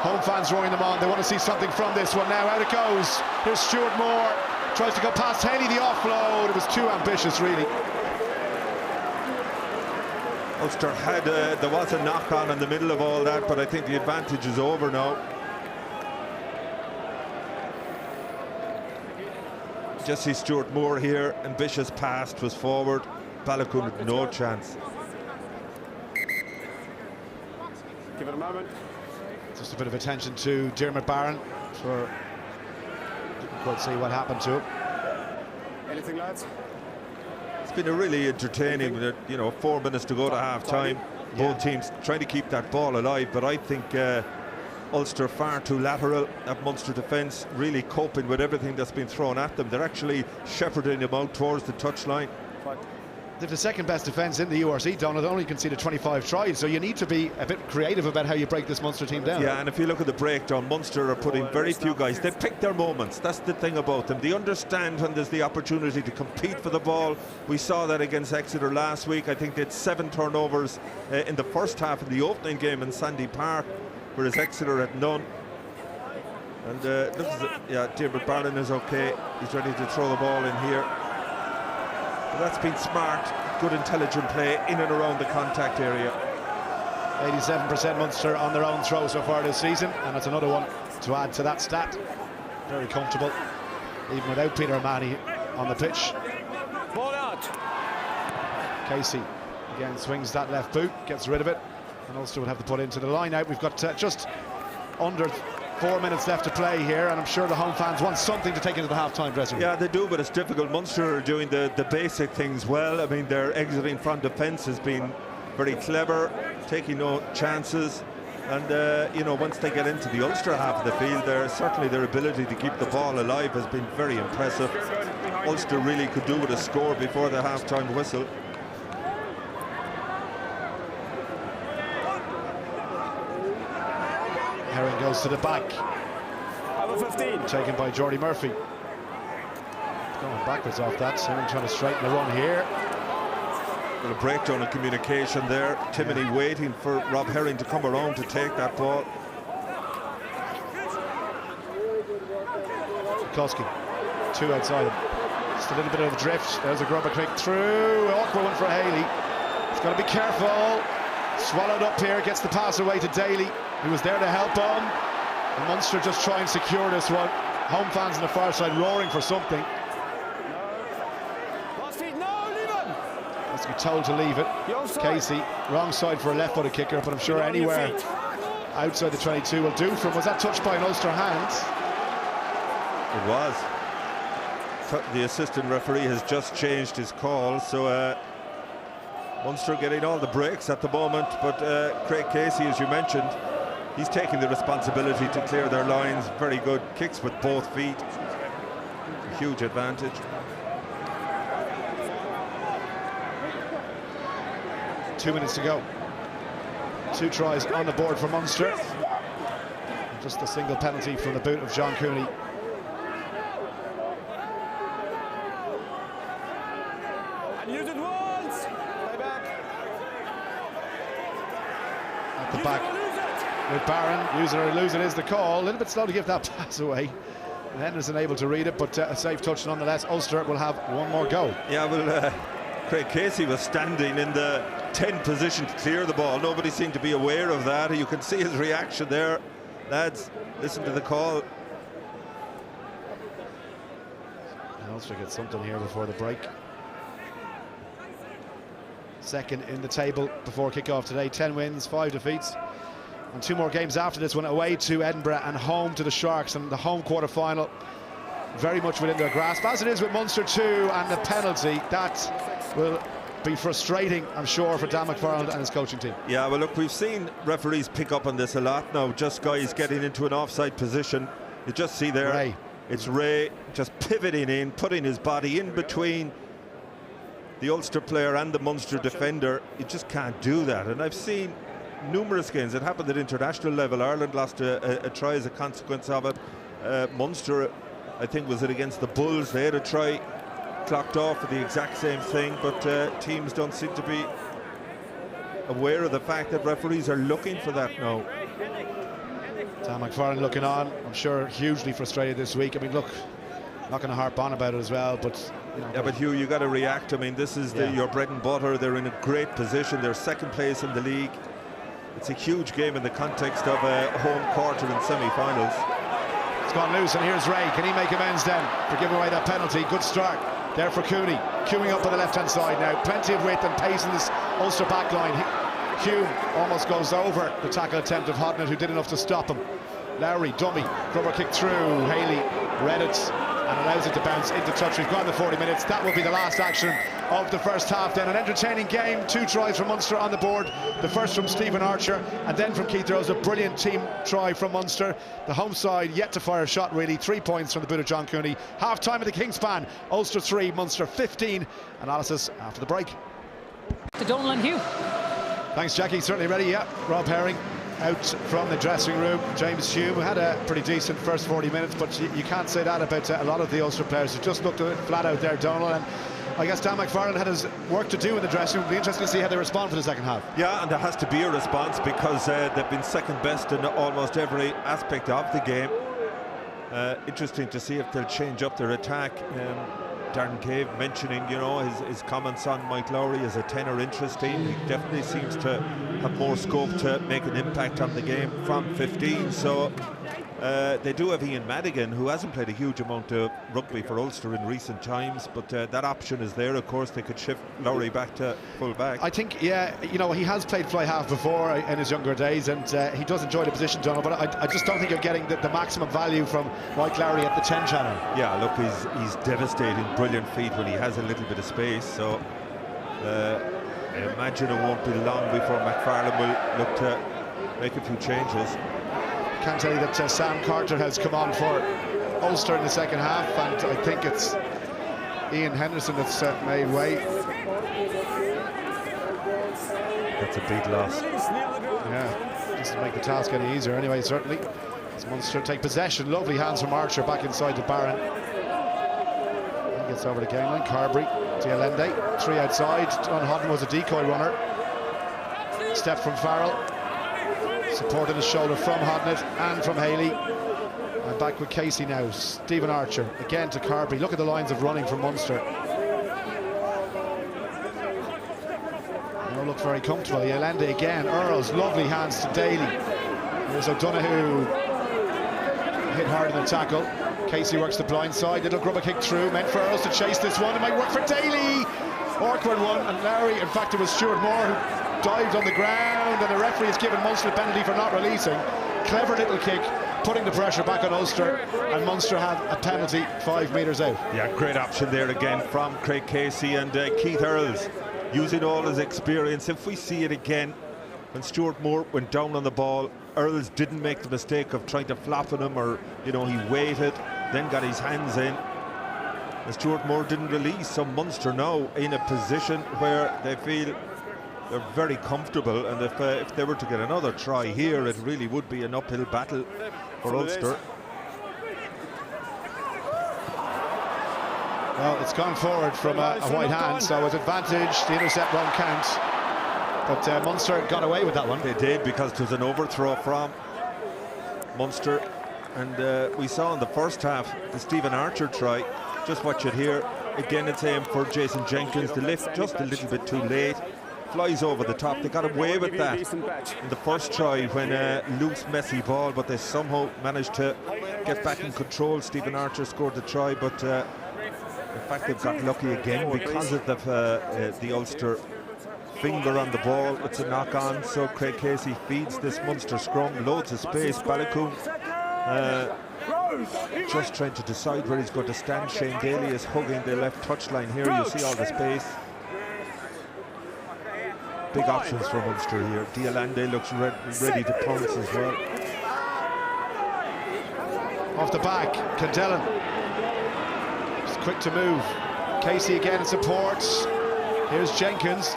Home fans roaring them on. They want to see something from this one. Now out it goes. Here's Stuart Moore. Tries to go past Haley, the offload. It was too ambitious, really. Ulster had, there was a knock-on in the middle of all that, but I think the advantage is over now. Just see Stuart Moore here. Ambitious pass was forward. Balakoon had no chance. Give it a moment. Just a bit of attention to Dermot Barron for didn't quite see what happened to him. Anything, lads? It's been a really entertaining, you know, 4 minutes to go to half-time. Both teams trying to keep that ball alive, but I think Ulster far too lateral at Munster defence, really coping with everything that's been thrown at them. They're actually shepherding them out towards the touchline. They've the second best defence in the URC, Donald, only conceded 25 tries, so you need to be a bit creative about how you break this Munster team down. Yeah, and if you look at the breakdown, Munster are putting very few guys. They pick their moments. That's the thing about them. They understand when there's the opportunity to compete for the ball. We saw that against Exeter last week. I think they had 7 turnovers in the first half of the opening game in Sandy Park, whereas Exeter had none. And yeah, David Barron is okay. He's ready to throw the ball in here. But that's been smart, good intelligent play in and around the contact area. 87% Munster on their own throw so far this season, and that's another one to add to that stat. Very comfortable, even without Peter O'Mahony on the pitch. Ball out. Casey again swings that left boot, gets rid of it, and Ulster would have to put into the line out. We've got just under 4 minutes left to play here, and I'm sure the home fans want something to take into the half-time dressing room. Yeah, they do, but it's difficult. Munster are doing the basic things well. I mean, their exiting from defence has been very clever, taking no chances. And, you know, once they get into the Ulster half of the field, certainly their ability to keep the ball alive has been very impressive. Ulster really could do with a score before the half-time whistle. Herring goes to the back. Number 15. Taken by Jordy Murphy. Going backwards off that. Herring trying to straighten the run here. A breakdown of communication there. Timony waiting for Rob Herring to come around to take that ball. Koski, 2 outside him. Just a little bit of a drift. There's a grubber click through. Awkward one for Haley. He's got to be careful. Swallowed up here. Gets the pass away to Daly, who was there to help him. And Munster just try and secure this one. Home fans on the far side roaring for something. Koski told to leave it. Casey, wrong side for a left-footed kicker, but I'm sure anywhere outside the 22 will do for him. Was that touched by an Ulster hand? It was. The assistant referee has just changed his call, so Munster getting all the breaks at the moment, but Craig Casey, as you mentioned, he's taking the responsibility to clear their lines. Very good kicks with both feet. A huge advantage. Two minutes to go. 2 tries on the board for Munster. Just a single penalty from the boot of John Cooney. And use it once. Play back. At the back with Barron. Use it or lose it is the call. A little bit slow to give that pass away. And Henderson able to read it, but a safe touch nonetheless. Ulster will have one more go. Yeah, well, Craig Casey was standing in the 10 position to clear the ball. Nobody seemed to be aware of that. You can see his reaction there. Lads, listen to the call. Ulster get something here before the break. Second in the table before kick-off today. 10 wins, 5 defeats. And 2 more games after this one, away to Edinburgh and home to the Sharks. And the home quarter-final very much within their grasp, as it is with Munster too, and the penalty that will be frustrating, I'm sure, for Dan McFarland and his coaching team. Yeah, well, look, we've seen referees pick up on this a lot now. Just guys getting into an offside position. You just see there, Ray. It's Ray just pivoting in, putting his body in between the Ulster player and the Munster defender. You just can't do that. And I've seen numerous games. It happened at international level. Ireland lost a try as a consequence of it. Munster, I think, was it against the Bulls? They had a try clocked off for the exact same thing, but teams don't seem to be aware of the fact that referees are looking for that now. Dan McFarland looking on, I'm sure hugely frustrated this week. I mean, look, not going to harp on about it as well, but you know. Yeah, but Hugh, you got to react. I mean, this is your bread and butter. They're in a great position. They're second place in the league. It's a huge game in the context of a home quarter and semi-finals. It's gone loose, and here's Ray. Can he make amends then for giving away that penalty? Good start there for Cooney. Queuing up on the left-hand side now. Plenty of width and pace in this Ulster back line. Hume almost goes over the tackle attempt of Hodnett, who did enough to stop him. Lowry, dummy, rubber kick through. Haley read it and allows it to bounce into touch. We've gone the 40 minutes. That will be the last action of the first half then. An entertaining game. 2 tries from Munster on the board. The first from Stephen Archer and then from Keith Rose. A brilliant team try from Munster. The home side yet to fire a shot, really. 3 points from the boot of John Cooney. Half time of the Kingspan. Ulster 3, Munster 15. Analysis after the break. To Donal and Hugh. Thanks, Jackie. Certainly ready. Yeah, Rob Herring out from the dressing room. James Hume had a pretty decent first 40 minutes, but you can't say that about a lot of the Ulster players who just looked flat out there, Donal. And I guess Dan McFarland had his work to do in the dressing room. It'll be interesting to see how they respond for the second half. Yeah, and there has to be a response because they've been second best in almost every aspect of the game. Interesting to see if they'll change up their attack. Darren Cave mentioning, you know, his comments on Mike Lowry as a tenor interesting. He definitely seems to have more scope to make an impact on the game from 15. So they do have Ian Madigan, who hasn't played a huge amount of rugby for Ulster in recent times, but that option is there. Of course, they could shift Lowry back to full back. I think, yeah, you know, he has played fly half before in his younger days, and he does enjoy the position, Donald, but I just don't think you're getting the maximum value from Mike Lowry at the 10 channel. Yeah, look, he's devastating, brilliant feet when he has a little bit of space, so I imagine it won't be long before McFarland will look to make a few changes. Can't tell you that Sam Carter has come on for Ulster in the second half, and I think it's Ian Henderson that's made way. That's a big loss. Yeah, doesn't make the task any easier anyway, certainly. As Munster take possession, lovely hands from Archer back inside the Baron. He gets over the game line, Carberry to Allende, 3 outside. John Hodden was a decoy runner. Step from Farrell. Supporting his shoulder from Hodnett and from Haley. And back with Casey now. Stephen Archer again to Carberry. Look at the lines of running from Munster. They don't look very comfortable. Allende again. Earls, lovely hands to Daly. Here's O'Donoghue. Hit hard in the tackle. Casey works the blind side. Little grubber kick through. Meant for Earls to chase this one. It might work for Daly. Awkward one. And Lowry, in fact, it was Stuart Moore who dived on the ground, and the referee has given Munster a penalty for not releasing. Clever little kick, putting the pressure back on Ulster, and Munster have a penalty 5 metres out. Yeah, great option there again from Craig Casey and Keith Earls, using all his experience. If we see it again, when Stuart Moore went down on the ball, Earls didn't make the mistake of trying to flop on him, or, you know, he waited, then got his hands in. And Stuart Moore didn't release, so Munster now in a position where they feel they're very comfortable, and if they were to get another try here, it really would be an uphill battle for Ulster. Well, it's gone forward from a white hand, so with advantage, the intercept won't count. But Munster got away with that one. They did, because there was an overthrow from Munster, and we saw in the first half the Stephen Archer try. Just watch it here. Again, it's aimed for Jason Jenkins. The lift just a little bit too late. Flies over the top. They got away with that in the first try when a loose, messy ball, but they somehow managed to get back in control. Stephen Archer scored the try, but in fact they've got lucky again because of the Ulster finger on the ball. It's a knock-on, so Craig Casey feeds this Munster scrum, loads of space. Balakoon just trying to decide where he's going to stand. Shane Daly is hugging the left touchline here. You see all the space. big options for Munster here. Dialande looks ready to pounce as well. Off the back, Candellin. Just quick to move. Casey again in support. Here's Jenkins.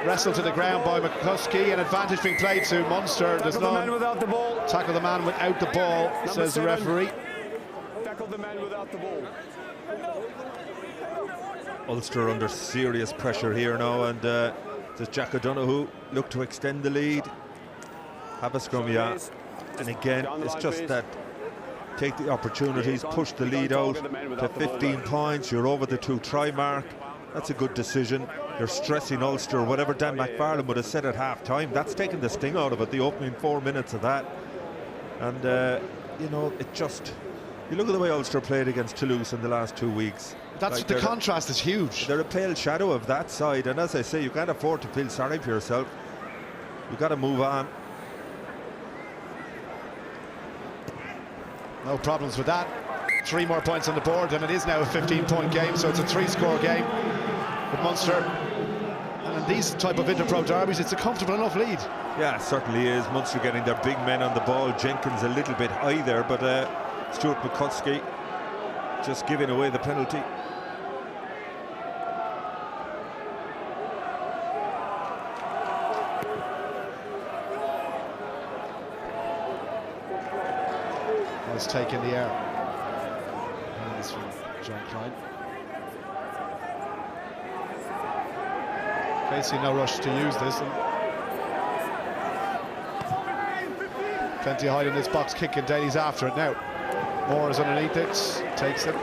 Wrestled to the ground by McCluskey. An advantage being played to Munster. There's Tackle the man without the ball. Tackle the man without the ball, says the referee. Tackle the man without the ball. Ulster under serious pressure here now, and does Jack O'Donoghue look to extend the lead? Have a scrum, yeah. And again, it's just that take the opportunities, push the lead out to 15 points. You're over the 2-try mark. That's a good decision. You're stressing Ulster, whatever Dan McFarlane would have said at half-time. That's taken the sting out of it, the opening 4 minutes of that. And, you know, it just... You look at the way Ulster played against Toulouse in the last 2 weeks. That's like the contrast is huge. They're a pale shadow of that side, and as I say, you can't afford to feel sorry for yourself. You've got to move on. No problems with that. 3 more points on the board, and it is now a 15-point game, so it's a 3-score game with Munster. And in these type of Interpro derbies, it's a comfortable enough lead. Yeah, it certainly is. Munster getting their big men on the ball. Jenkins a little bit high there, but Stuart McCluskey just giving away the penalty. Was taken the air. Hands from John Klein. Casey no rush to use this. Plenty of height in this box kick, and Daly's after it now. Moore is underneath it, takes it.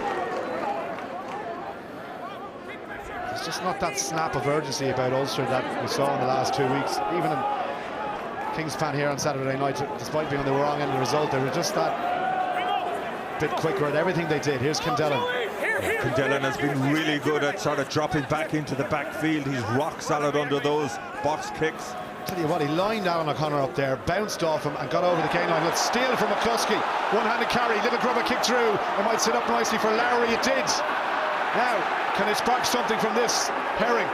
There's just not that snap of urgency about Ulster that we saw in the last 2 weeks. Even in Kingspan here on Saturday night, despite being on the wrong end of the result, they were just that bit quicker at everything they did. Here's Candellin. Candellin has been really good at sort of dropping back into the backfield. He's rock solid under those box kicks. Tell you what, he lined Alan O'Connor up there, bounced off him and got over the cane line. Let's steal it from McCluskey. One-handed carry, little grubber kick through. It might sit up nicely for Lowry. It did. Now, can they spark something from this? Herring.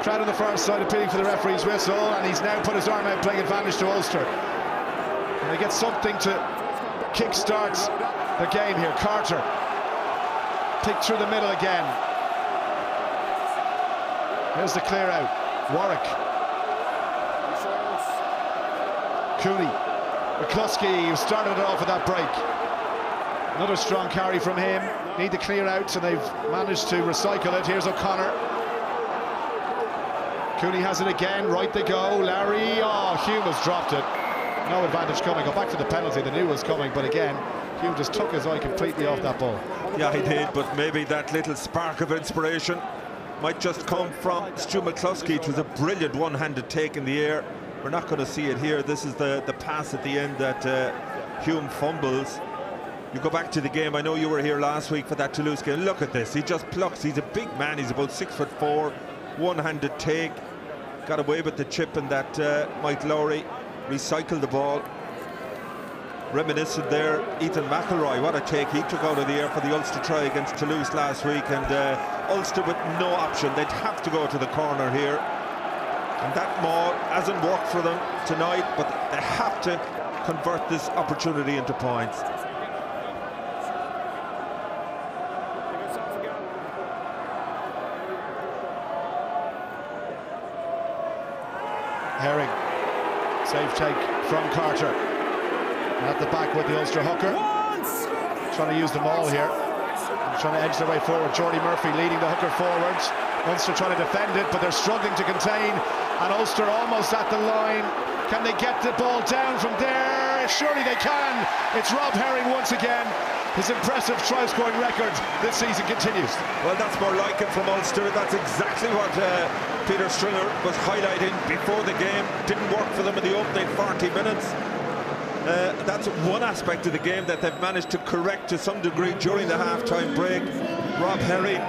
Crowd on the far side appealing for the referee's whistle, and he's now put his arm out, playing advantage to Ulster. Can they get something to kick-start the game here? Carter picked through the middle again. Here's the clear out. Warwick. Cooney. McCluskey, who started it off with that break. Another strong carry from him. Need the clear out, and they've managed to recycle it. Here's O'Connor. Cooney has it again. Right they go. Larry. Oh, Hume has dropped it. No advantage coming. Go back for the penalty. They knew it was coming, but again, Hume just took his eye completely off that ball. Yeah, he did, but maybe that little spark of inspiration might just come from Stu McCluskey. It was a brilliant one-handed take in the air. We're not going to see it here. This is the pass at the end that Hume fumbles. You go back to the game. I know you were here last week for that Toulouse game. Look at this. He just plucks. He's a big man. He's about 6'4". One-handed take. Got away with the chip, and that Mike Lowry recycled the ball. Reminiscent there, Ethan McElroy. What a take he took out of the air for the Ulster try against Toulouse last week, and Ulster with no option. They'd have to go to the corner here, and that maul hasn't worked for them tonight, but they have to convert this opportunity into points. Herring, safe take from Carter. At the back with the Ulster hooker. Trying to use them all here. Trying to edge their way forward. Jordy Murphy leading the hooker forwards. Ulster trying to defend it, but they're struggling to contain. And Ulster almost at the line. Can they get the ball down from there? Surely they can. It's Rob Herring once again. His impressive try-scoring record this season continues. Well, that's more like it from Ulster. That's exactly what Peter Stringer was highlighting before the game. Didn't work for them in the opening 40 minutes. That's one aspect of the game that they've managed to correct to some degree during the half-time break. Rob Herring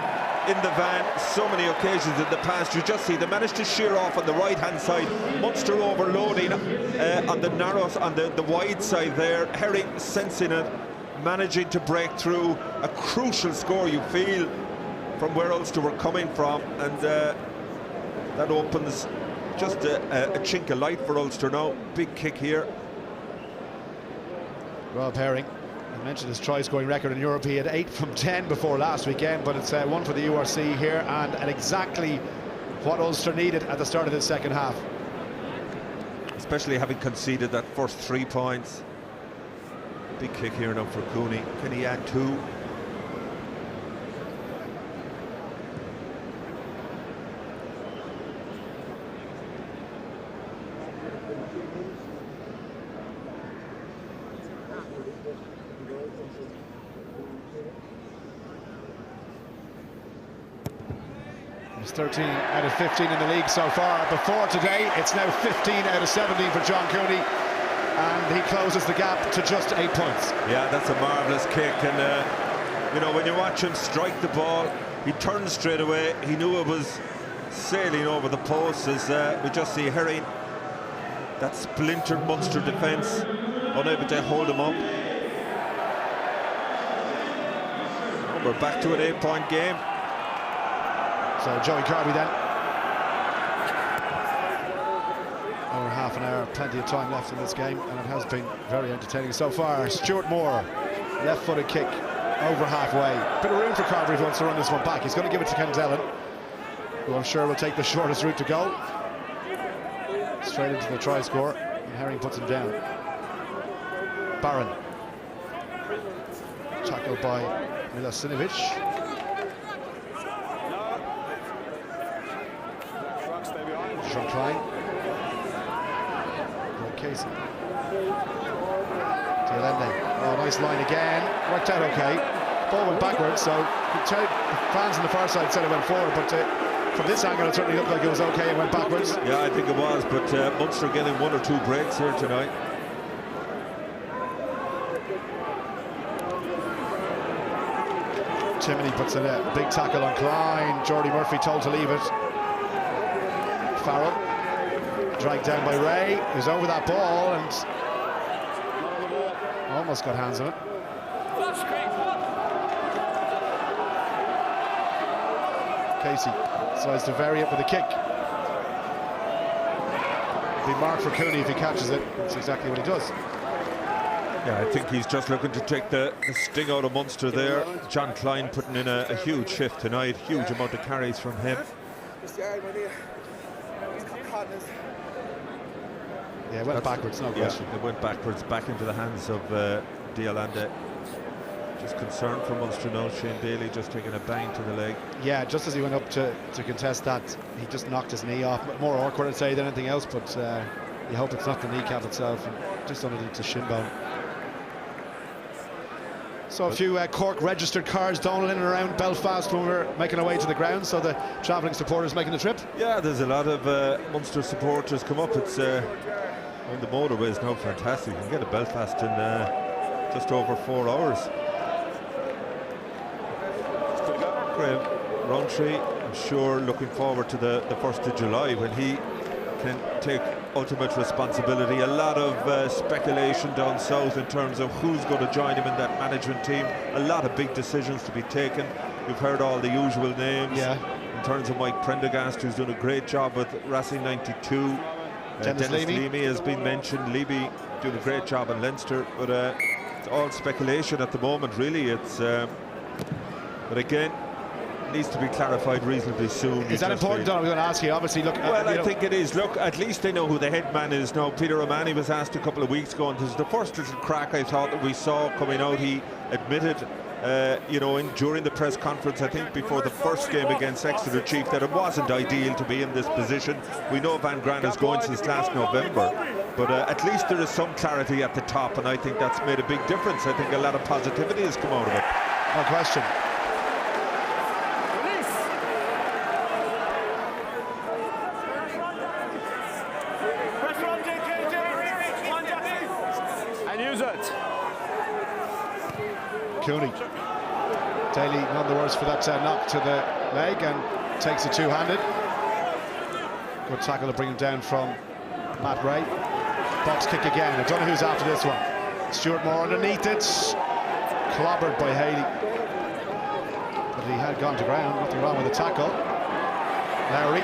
in the van, so many occasions in the past. You just see they managed to shear off on the right-hand side. Munster overloading on the narrows, on the wide side there. Herring sensing it, managing to break through. A crucial score, you feel, from where Ulster were coming from, and that opens just a chink of light for Ulster now. Big kick here. Rob Herring, I mentioned his try-scoring record in Europe. He had 8 from 10 before last weekend, but it's one for the URC here, and exactly what Ulster needed at the start of the second half. Especially having conceded that first 3 points. Big kick here now for Cooney. Can he add 2? It's 13 out of 15 in the league so far. Before today, it's now 15 out of 17 for John Cooney, and he closes the gap to just 8 points. Yeah, that's a marvellous kick, and you know, when you watch him strike the ball, he turned straight away. He knew it was sailing over the post, as we just see Herring, that splintered Munster defence, unable to hold him up. We're back to an 8-point game. So Joey Kirby then. Over half an hour, plenty of time left in this game, and it has been very entertaining so far. Stuart Moore, left-footed kick, over halfway. Bit of room for Carver if he wants to run this one back. He's going to give it to Kendellen, who I'm sure will take the shortest route to go. Straight into the try score, and Herring puts him down. Barron. Tackled by Milosinovic. From Klein. Casey. Tielende. Oh, nice line again. Worked out okay. Ball went backwards, so the fans on the far side said it went forward, but from this angle it certainly looked like it was okay. It went backwards. Yeah, I think it was, but Munster getting 1 or 2 breaks here tonight. Timoney puts in a big tackle on Klein. Jordy Murphy told to leave it. Farrell, dragged down by Ray, who's over that ball and almost got hands on it. Casey decides to vary it with a kick. Be marked for Cooney if he catches it. That's exactly what he does. Yeah, I think he's just looking to take the sting out of Munster there. John Klein putting in a huge shift tonight, huge amount of carries from him. Yeah, it went backwards, no question. Yeah, it went backwards, back into the hands of Tielende. Just concerned for Munster now. Shane Daly just taking a bang to the leg. Yeah, just as he went up to contest that, he just knocked his knee off. More awkward, I'd say, than anything else, but you hope it's not the kneecap itself, and just underneath the shin bone. So a few Cork registered cars down in and around Belfast when we're making our way to the ground, so the travelling supporters making the trip. Yeah, there's a lot of Munster supporters come up. It's the motorway is now fantastic. You can get to Belfast in just over 4 hours. Graham Rowntree, I'm sure, looking forward to the 1st of July when he can take ultimate responsibility. A lot of speculation down south in terms of who's going to join him in that management team. A lot of big decisions to be taken. You've heard all the usual names. Yeah. In terms of Mike Prendergast, who's done a great job with Racing 92. Dennis Leamy has been mentioned. Leamy doing a great job in Leinster, but it's all speculation at the moment, really. It's but again, needs to be clarified reasonably soon. Is that important, Don? I'm going to ask you. Obviously, look. Well, I think it is. Look, at least they know who the head man is now. Peter O'Mahony was asked a couple of weeks ago, and this is the first little crack I thought that we saw coming out. He admitted, you know, during the press conference, I think before the first game against Exeter Chief, that it wasn't ideal to be in this position. We know Van Graan is going since last November, but at least there is some clarity at the top, and I think that's made a big difference. I think a lot of positivity has come out of it. No question. Cooney. Daly none the worse for that knock to the leg and takes it two-handed. Good tackle to bring him down from Matt Ray. Box kick again. I don't know who's after this one. Stuart Moore underneath it. Clobbered by Haley. But he had gone to ground. Nothing wrong with the tackle. Lowry.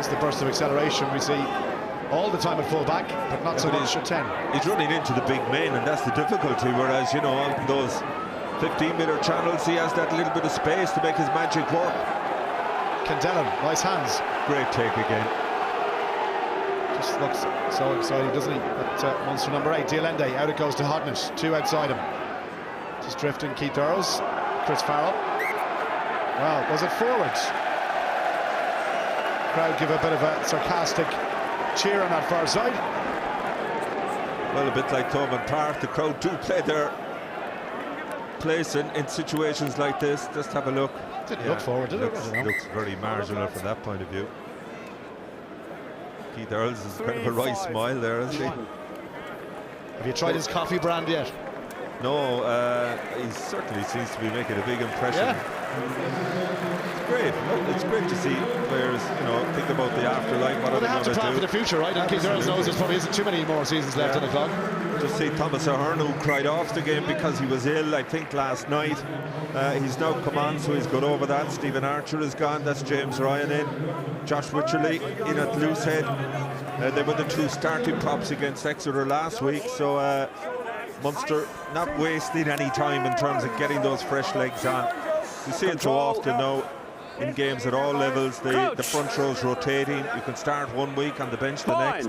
That's the burst of acceleration we see all the time at full back, but not so much at 10. He's running into the big men, and that's the difficulty, whereas, you know, on those 15-metre channels, he has that little bit of space to make his magic work. Kendellan, nice hands. Great take again. Just looks so exciting, doesn't he? At Munster number 8, Dialende, out it goes to Hodnett, 2 outside him. Just drifting Keith Earls, Chris Farrell. Well, was it forward? Crowd give a bit of a sarcastic cheer on that far side. Well, a bit like Thomond Park, the crowd do play their place in situations like this. Just have a look. Didn't look forward, did it? Looks very marginal from that point of view. Keith Earls is kind of a wry smile there, isn't he? Have you tried his coffee brand yet? No, he certainly seems to be making a big impression. Yeah. It's great. It's great to see players, you know, think about the afterlife. What Well, they have to plan do. for the future, right? And Keith Earls knows there probably isn't too many more seasons left on the clock. Just see Thomas Ahern, who cried off the game because he was ill, I think, last night. He's now come on, so he's got over that. Stephen Archer is gone. That's James Ryan in. Josh Wycherley in at loose head. They were the 2 starting props against Exeter last week, so Munster not wasting any time in terms of getting those fresh legs on. You see it so often now in games at all levels. The front row's rotating. You can start one week on the bench the next.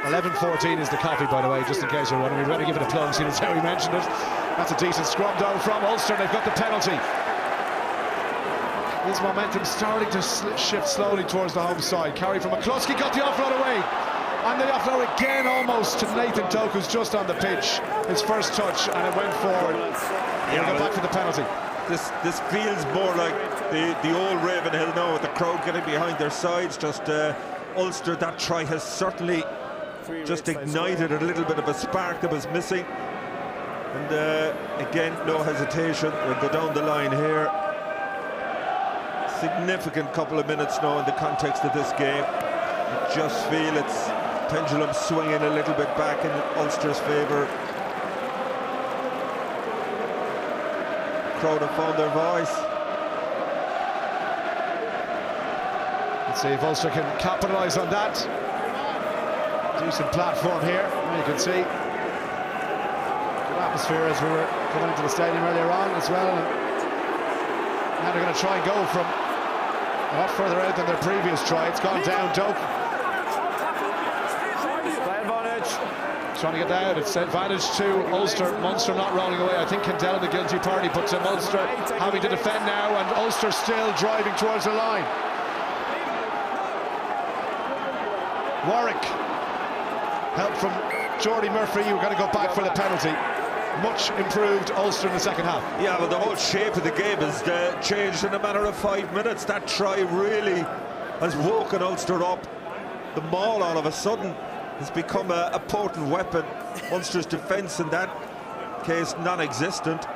11:14 is the coffee, by the way, just in case you're wondering. We'd better give it a plug, seeing as how we mentioned it. That's a decent scrum down from Ulster. They've got the penalty. His momentum starting to shift slowly towards the home side. Carry from McCluskey, got the offload away. And the offload again almost to Nathan Doak, who's just on the pitch. His first touch, and it went forward. He'll go back for the penalty. This feels more like the old Ravenhill now, with the crowd getting behind their sides. Just Ulster, that try has certainly just ignited a little bit of a spark that was missing. And again, no hesitation. We'll go down the line here. Significant couple of minutes now in the context of this game. You just feel it's pendulum swinging a little bit back in Ulster's favour. Crowd have found their voice. Let's see if Ulster can capitalise on that. Decent platform here, you can see. Good atmosphere as we were coming into the stadium earlier on as well. And now they're going to try and go from a lot further out than their previous try. It's gone down, Doak. Trying to get out. It's advantage to Ulster. Munster not rolling away. I think Kendellan the guilty party, but Ulster having to defend now, and Ulster still driving towards the line. Warwick, help from Jordy Murphy. We're going to go back for the penalty. Much improved Ulster in the second half. Yeah, but the whole shape of the game has changed in a matter of 5 minutes. That try really has woken Ulster up. The maul all of a sudden has become a potent weapon. Munster's defence in that case non-existent.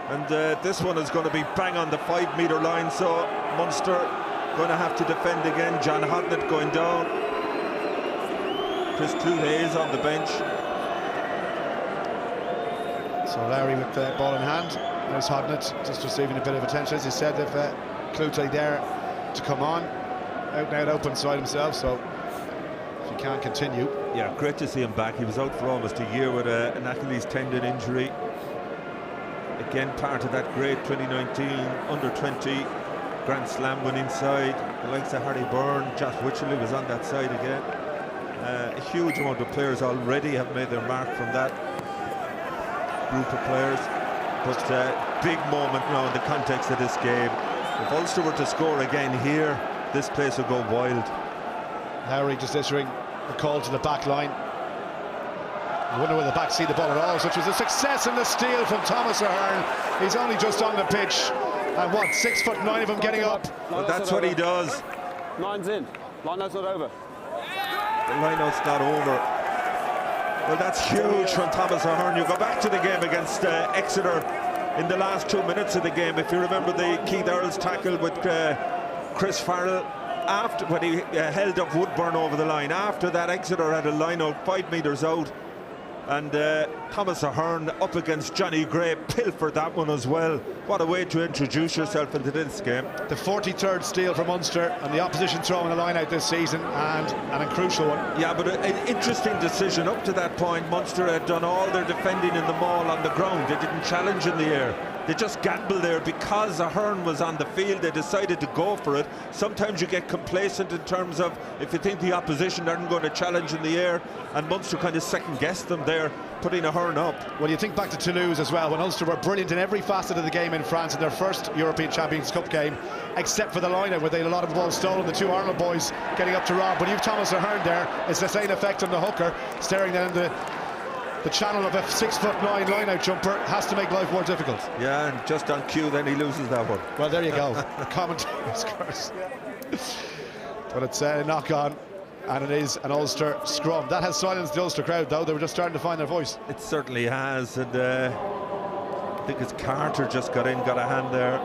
And this one is going to be bang on the 5-metre line, so Munster going to have to defend again. John Hodnett going down. Chris Cluhay on the bench. So Lowry with the ball in hand. There's Hodnett just receiving a bit of attention. As he said, if Cluhay there to come on. Out and out open side himself, so if he can't continue. Yeah, great to see him back. He was out for almost a year with an Achilles tendon injury. Again, part of that great 2019 under-20 Grand Slam winning side. The likes of Harry Byrne, Josh Wycherley was on that side again. A huge amount of players already have made their mark from that group of players. But big moment now in the context of this game. If Ulster were to score again here, this place will go wild. Lowry just issuing a call to the back line. I wonder whether the back see the ball at all, which was a success in the steal from Thomas Ahern. He's only just on the pitch. And what, 6'9" of him getting up? Well, that's what he does. Line's in. Line-out's not over. The line-out's not over. Well, that's huge from Thomas Ahern. You go back to the game against Exeter in the last 2 minutes of the game. If you remember the Keith Earls tackle with Chris Farrell, after when he held up Woodburn over the line. After that, Exeter had a line out 5 metres out. And Thomas Ahern up against Johnny Gray pilfered that one as well. What a way to introduce yourself into this game. The 43rd steal for Munster, and the opposition throwing a line out this season, and a crucial one. Yeah, but an interesting decision. Up to that point, Munster had done all their defending in the maul on the ground. They didn't challenge in the air. They just gambled there because Ahern was on the field. They decided to go for it. Sometimes you get complacent in terms of if you think the opposition aren't going to challenge in the air, and Munster kind of second-guessed them there, putting Ahern up. Well, you think back to Toulouse as well, when Ulster were brilliant in every facet of the game in France in their first European Champions Cup game, except for the line-out where they had a lot of the ball stolen, the two Arnold boys getting up to rob. But you've Thomas Ahern there, it's the same effect on the hooker, staring down the channel of a 6'9" line-out jumper. Has to make life more difficult. Yeah, and just on cue then he loses that one. Well, there you go. Commentator's curse. But it's a knock-on, and it is an Ulster scrum. That has silenced the Ulster crowd, though. They were just starting to find their voice. It certainly has, and I think it's Carter just got a hand there.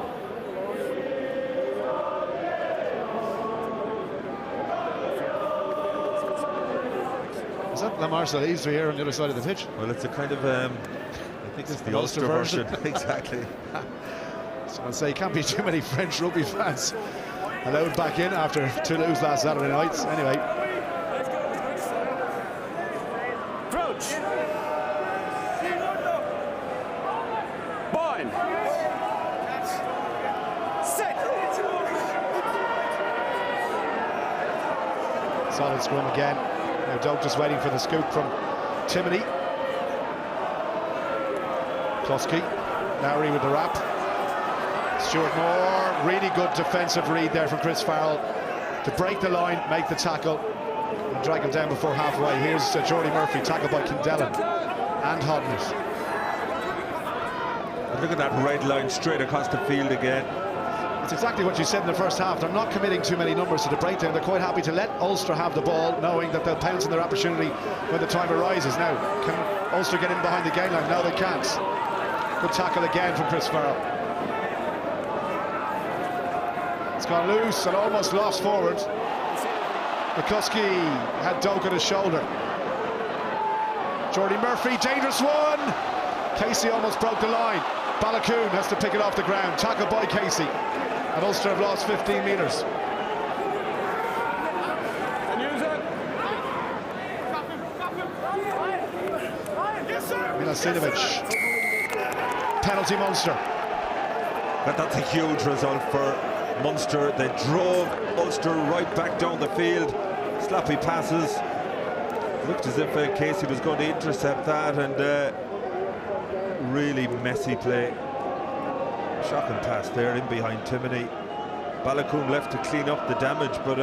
Is that La Marseillaise we hear on the other side of the pitch? Well, it's a kind of, I think it's the Ulster version. Exactly. So I'll say, can't be too many French rugby fans allowed back in after Toulouse last Saturday night. Anyway. Crouch. Bind. Set. Solid scrum again. Now Doak just waiting for the scoop from Timoney. Klosky, Lowry with the wrap. Stuart Moore, really good defensive read there from Chris Farrell to break the line, make the tackle, and drag him down before halfway. Here's Jordy Murphy, tackled by Kindellan and Hodnett. Look at that red line straight across the field again. It's exactly what you said in the first half. They're not committing too many numbers to the breakdown. They're quite happy to let Ulster have the ball, knowing that they'll pounce on their opportunity when the time arises. Now, can Ulster get in behind the gain line? No, they can't. Good tackle again from Chris Farrell. It's gone loose and almost lost forward. McCuskey had Doak on his shoulder. Jordy Murphy, dangerous one. Casey almost broke the line. Balakoon has to pick it off the ground. Tackled by Casey. And Ulster have lost 15 metres. Milosinovic. Penalty Munster. But that's a huge result for Munster. They drove Ulster right back down the field. Sloppy passes. Looked as if Casey was going to intercept that, and really messy play. Shocking pass there in behind Timoney. Balakoon left to clean up the damage, but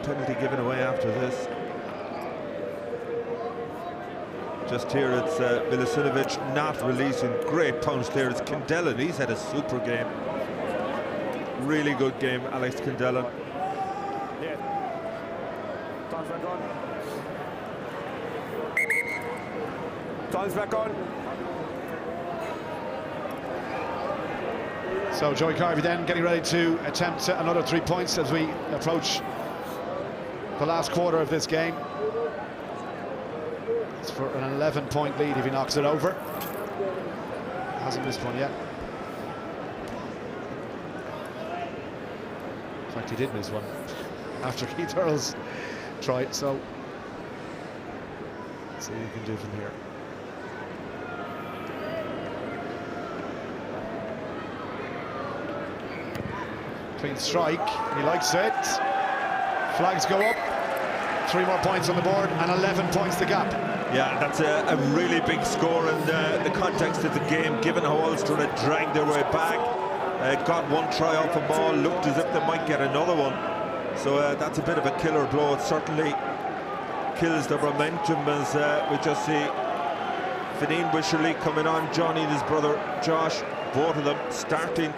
penalty given away after this. Just here it's Milosinovic not releasing. Great punch there. It's Kindellan. He's had a super game. Really good game, Alex Kindellan. Yeah. Time's back on. Time's back on. So Joey Carvey then getting ready to attempt another 3 points as we approach the last quarter of this game. It's for an 11-point lead if he knocks it over. Hasn't missed one yet. In fact, he did miss one after Keith Earls tried, so let's see what he can do from here. Clean strike, he likes it. Flags go up. 3 more points on the board and 11 points the gap. Yeah, that's a really big score in the context of the game, given how Ulster had dragged their way back. Got one try off a ball, looked as if they might get another one. So that's a bit of a killer blow. It certainly kills the momentum as we just see Fineen Wisherley coming on, Johnny and his brother Josh, both of them starting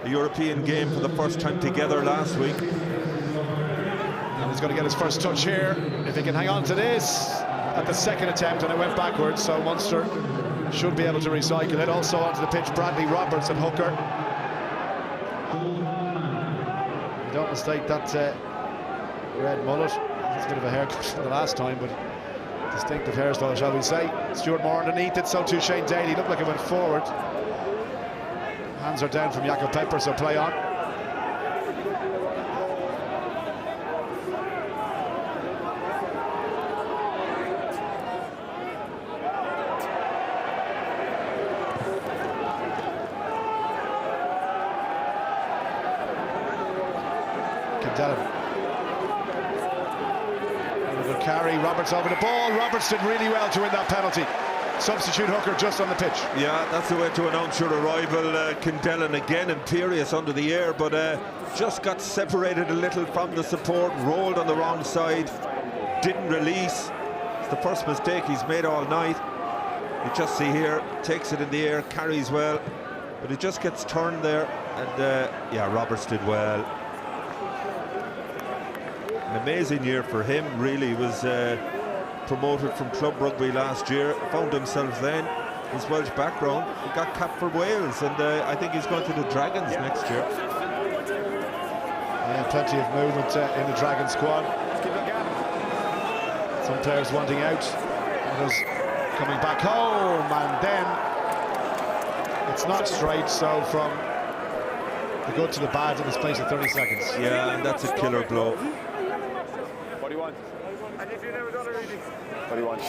a European game for the first time together last week. And he's going to get his first touch here. If he can hang on to this at the second attempt, and it went backwards, so Munster should be able to recycle it. Also onto the pitch, Bradley Roberts at hooker. You don't mistake that red mullet. It's a bit of a haircut from the last time, but Distinctive hairstyle, shall we say. Stuart Moore underneath it, so too Shane Daly. Looked like it went forward. Hands are down from Jakob Pepper, so play on. Good carry, Roberts over the ball. Roberts did really well to win that penalty. Substitute hooker just on the pitch. Yeah, that's the way to announce your arrival. Kindellan again imperious under the air, but just got separated a little from the support, rolled on the wrong side, didn't release. It's the first mistake he's made all night. You just see here, takes it in the air, carries well, but it just gets turned there, and yeah, Roberts did well. An amazing year for him, really. He was promoted from club rugby last year, found himself then, his Welsh background, he got capped for Wales, and I think he's going to the Dragons next year. Yeah, plenty of movement in the Dragon squad. Some players wanting out, others coming back home, and then it's not straight, so from the good to the bad in the space of 30 seconds. Yeah, and that's a killer blow. What do you want? What do you want?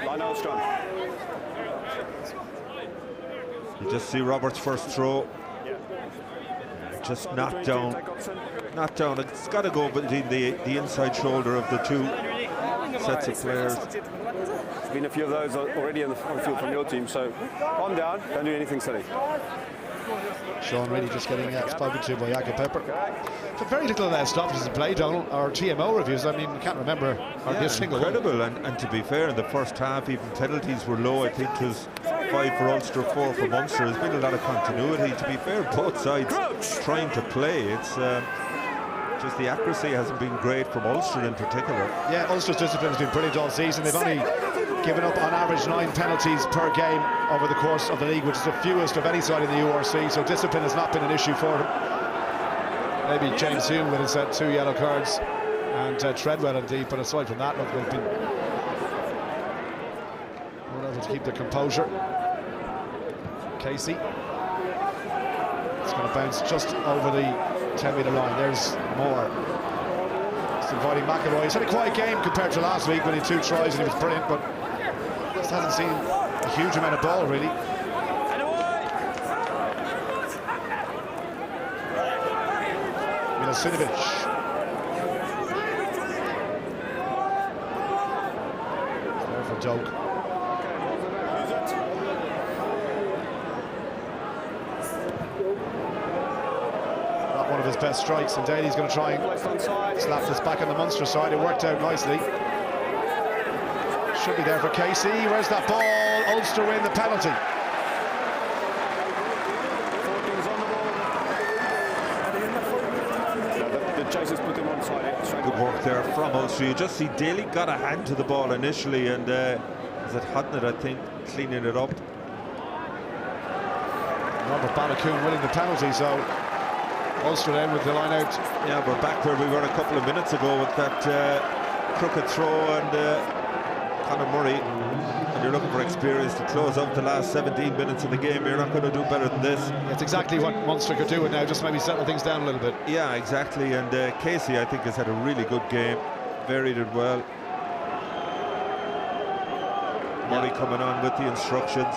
Line out strong. You just see Roberts' first throw. Just knocked down. Not down. It's got to go between the inside shoulder of the two sets of players. There's been a few of those already on the field from your team, so calm down, don't do anything silly. Sean really just getting spoken to by Jakob Pepper. So very little stoppages in play, Donald, or TMO reviews. I mean, we can't remember hardly a single incredible. And to be fair, in the first half, even penalties were low. I think it was 5 for Ulster, 4 for Munster. There's been a lot of continuity. To be fair, both sides trying to play. It's just the accuracy hasn't been great from Ulster in particular. Yeah, Ulster's discipline has been brilliant all season. They've only given up on average 9 penalties per game over the course of the league, which is the fewest of any side in the URC, so discipline has not been an issue for them. Maybe James Hume with his 2 yellow cards, and Treadwell indeed, but aside from that, look, they've been able to keep their composure. Casey, it's going to bounce just over the 10-metre line. There's Moore. Just inviting McEvoy. He's had a quiet game compared to last week when he had 2 tries and he was brilliant, but just hasn't seen a huge amount of ball, really. Milosinovic. There for Doak. Not one of his best strikes, and Daly's going to try and slap this back on the Munster side. It worked out nicely. Should be there for Casey. Where's that ball? Ulster win the penalty. Good work there from Ulster. You just see Daly got a hand to the ball initially, and is it Hodnett, I think, cleaning it up. Robert Balakoon winning the penalty, so Ulster then with the line out. Yeah, we're back where we were a couple of minutes ago with that crooked throw, and Conor Murray, and you're looking for experience to close out the last 17 minutes of the game. You're not going to do better than this. That's exactly what Munster could do, and now just maybe settle things down a little bit. Yeah, exactly. And Casey, I think, has had a really good game. Varied it well. Murray coming on with the instructions.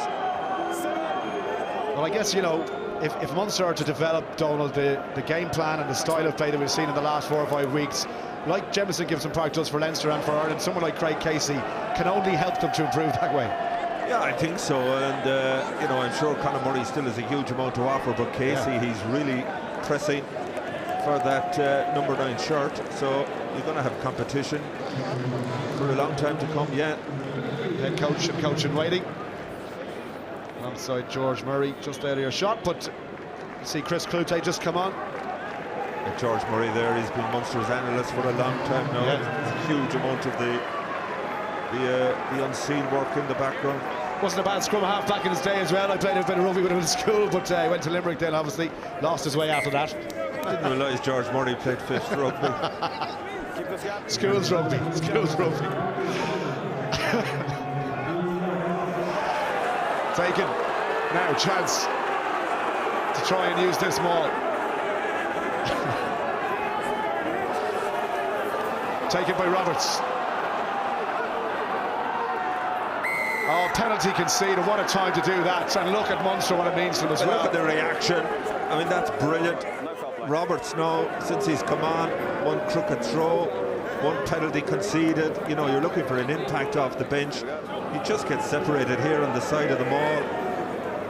Well, I guess, you know, if Munster are to develop, Donald, the game plan and the style of play that we've seen in the last 4 or 5 weeks, like Jemison Gibson Park does for Leinster and for Ireland, someone like Craig Casey can only help them to improve that way. Yeah, I think so, and you know, I'm sure Conor Murray still has a huge amount to offer, but Casey, he's really pressing for that number 9 shirt, so you're going to have competition for a long time to come. Yeah, head coach and coach in waiting alongside George Murray. Just earlier shot, but you see Chris Clute just come on. And George Murray there, he's been Munster's analyst for a long time now. Yeah. It's a huge amount of the unseen work in the background. Wasn't a bad scrum half back in his day as well. I played a bit of rugby with him in school, but he went to Limerick then, obviously lost his way after that. I didn't realise George Murray played 5th rugby. Schools rugby. taken. Now chance to try and use this maul. Taken by Roberts. Oh, penalty conceded. What a time to do that. And look at Munster, what it means to them as well. Look at the reaction. I mean, that's brilliant. Roberts now, since he's come on, one crooked throw, one penalty conceded. You know, you're looking for an impact off the bench. He just gets separated here on the side of the maul.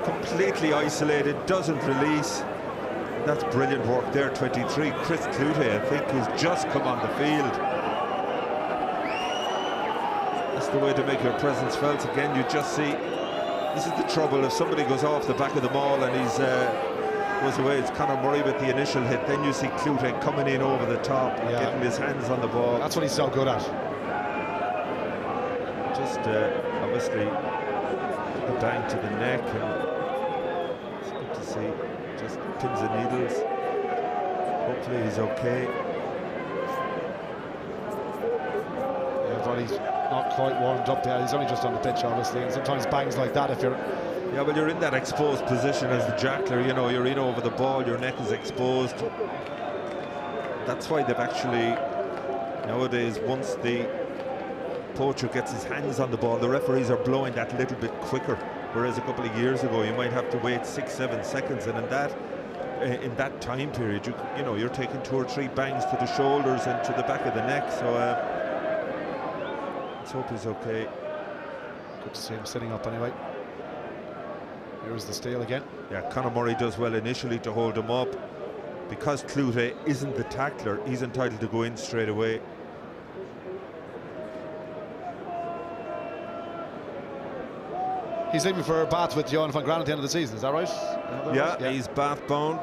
Completely isolated, doesn't release. That's brilliant work there, 23. Chris Clute, I think, who's just come on the field. That's the way to make your presence felt. Again, you just see, this is the trouble. If somebody goes off the back of the maul and he's goes away, it's Conor Murray with the initial hit. Then you see Clute coming in over the top, getting his hands on the ball. That's what he's so good at. Just obviously a bang to the neck, and it's good to see. Just pins and needles. Hopefully he's okay. Yeah, but he's not quite warmed up yet. He's only just on the pitch, obviously, and sometimes bangs like that, if you're... Yeah, well, you're in that exposed position as the jackler, you know, you're in over the ball, your neck is exposed. That's why they've actually, nowadays, once the poacher gets his hands on the ball, the referees are blowing that little bit quicker. Whereas a couple of years ago, you might have to wait 6-7 seconds, and in that time period, you know, you're taking 2 or 3 bangs to the shoulders and to the back of the neck. So let's hope he's okay. Good to see him sitting up anyway. Here's the steal again. Yeah, Conor Murray does well initially to hold him up. Because Clute isn't the tackler, he's entitled to go in straight away. He's leaving for Bath with Johan van Gran at the end of the season, is that right? Yeah, he's Bath bound.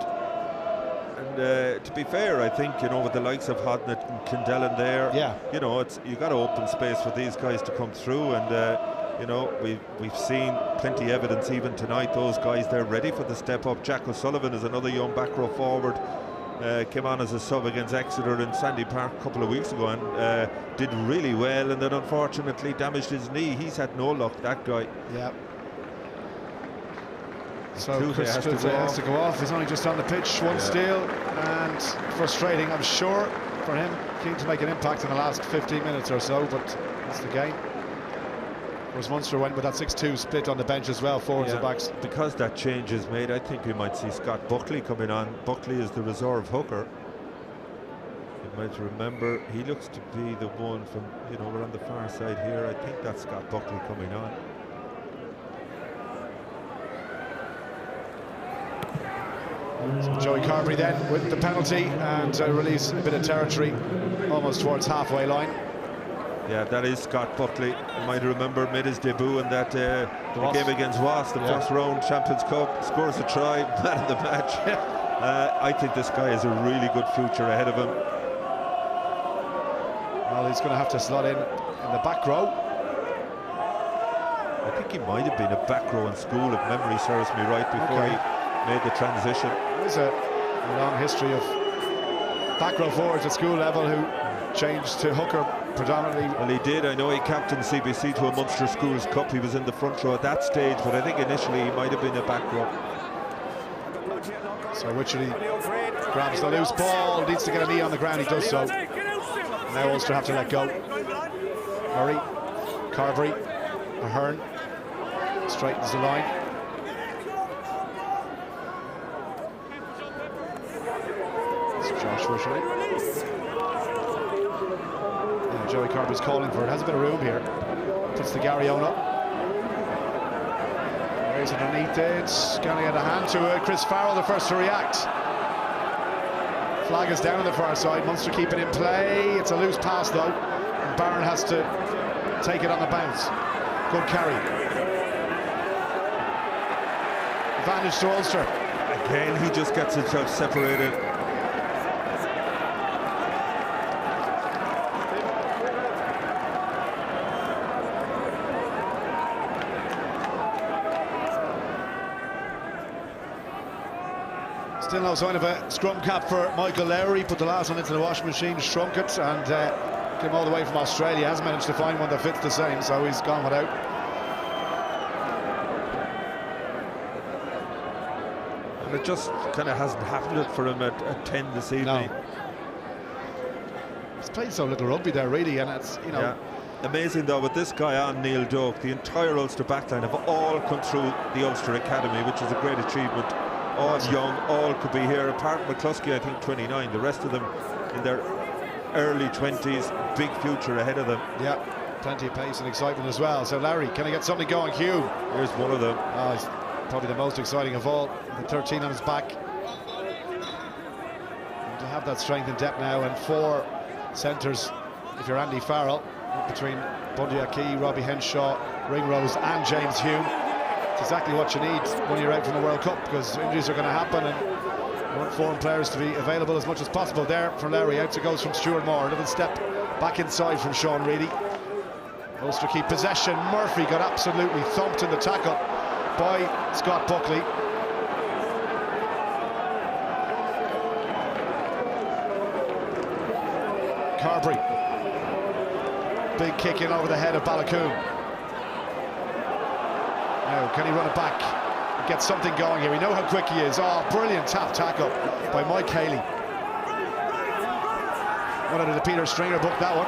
And to be fair, I think, you know, with the likes of Hodnett and Clendellen there, you know, you got to open space for these guys to come through. And you know, we've seen plenty of evidence even tonight. Those guys, they're ready for the step up. Jack O'Sullivan is another young back row forward. Came on as a sub against Exeter in Sandy Park a couple of weeks ago and did really well, and then unfortunately damaged his knee. He's had no luck, that guy. Yeah. So Chris has to go off. He's only just on the pitch. One steal, and frustrating, I'm sure, for him. Keen to make an impact in the last 15 minutes or so, but that's the game. Whereas Munster went with that 6-2 split on the bench as well, forwards and backs. Because that change is made, I think we might see Scott Buckley coming on. Buckley is the reserve hooker. You might remember, he looks to be the one from, you know, we're on the far side here. I think that's Scott Buckley coming on. So Joey Carberry then with the penalty and release a bit of territory almost towards halfway line. Yeah, that is Scott Buckley. You might remember, made his debut in that game against Wasps, the first round Champions Cup, scores a try, man of the match. I think this guy has a really good future ahead of him. Well, he's going to have to slot in the back row. I think he might have been a back row in school, if memory serves me right, before he made the transition. There's a long history of back row forwards at school level who changed to hooker predominantly. Well, he did. I know he captained CBC to a Munster Schools Cup. He was in the front row at that stage, but I think initially he might have been a back row. So Wycherley grabs the loose ball, needs to get a knee on the ground, he does so. Now Ulster have to let go. Murray, Carberry, Ahern, straightens the line. It's Josh Wycherley. Joey Carberry's calling for it. Has a bit of room here. Puts the Garryowen up. There's underneath it. Going to get a hand to it. Chris Farrell, the first to react. Flag is down on the far side. Munster keep it in play. It's a loose pass though. And Barron has to take it on the bounce. Good carry. Advantage to Ulster. Again, he just gets himself separated. Still no sign of a scrum cap for Michael Lowry. Put the last one into the washing machine, shrunk it, and came all the way from Australia. Hasn't managed to find one that fits the same, so he's gone without. And it just kind of hasn't happened for him at 10 this evening. No. He's played so little rugby there, really, and it's, you know. Yeah. Amazing though, with this guy on Neil Doak, the entire Ulster backline have all come through the Ulster Academy, which is a great achievement. All young, all could be here. Apart from McCluskey, I think 29. The rest of them in their early 20s, big future ahead of them. Yeah, plenty of pace and excitement as well. So Larry, can he get something going? Hugh. Here's one of them. Oh, he's probably the most exciting of all. The 13 on his back. And to have that strength and depth now, and 4 centres, if you're Andy Farrell, between Bundy Aki, Robbie Henshaw, Ringrose and James Hume. It's exactly what you need when you're out from the World Cup, because injuries are going to happen and you want foreign players to be available as much as possible. There for Larry, out it goes from Stuart Moore, a little step back inside from Sean Reedy. Ulster keep possession. Murphy got absolutely thumped in the tackle by Scott Buckley. Carberry, big kick in over the head of Balakoon. Now, can he run it back? Get something going here. We know how quick he is. Oh, brilliant tap tackle by Mike Haley. One out of the Peter Stringer book, that one.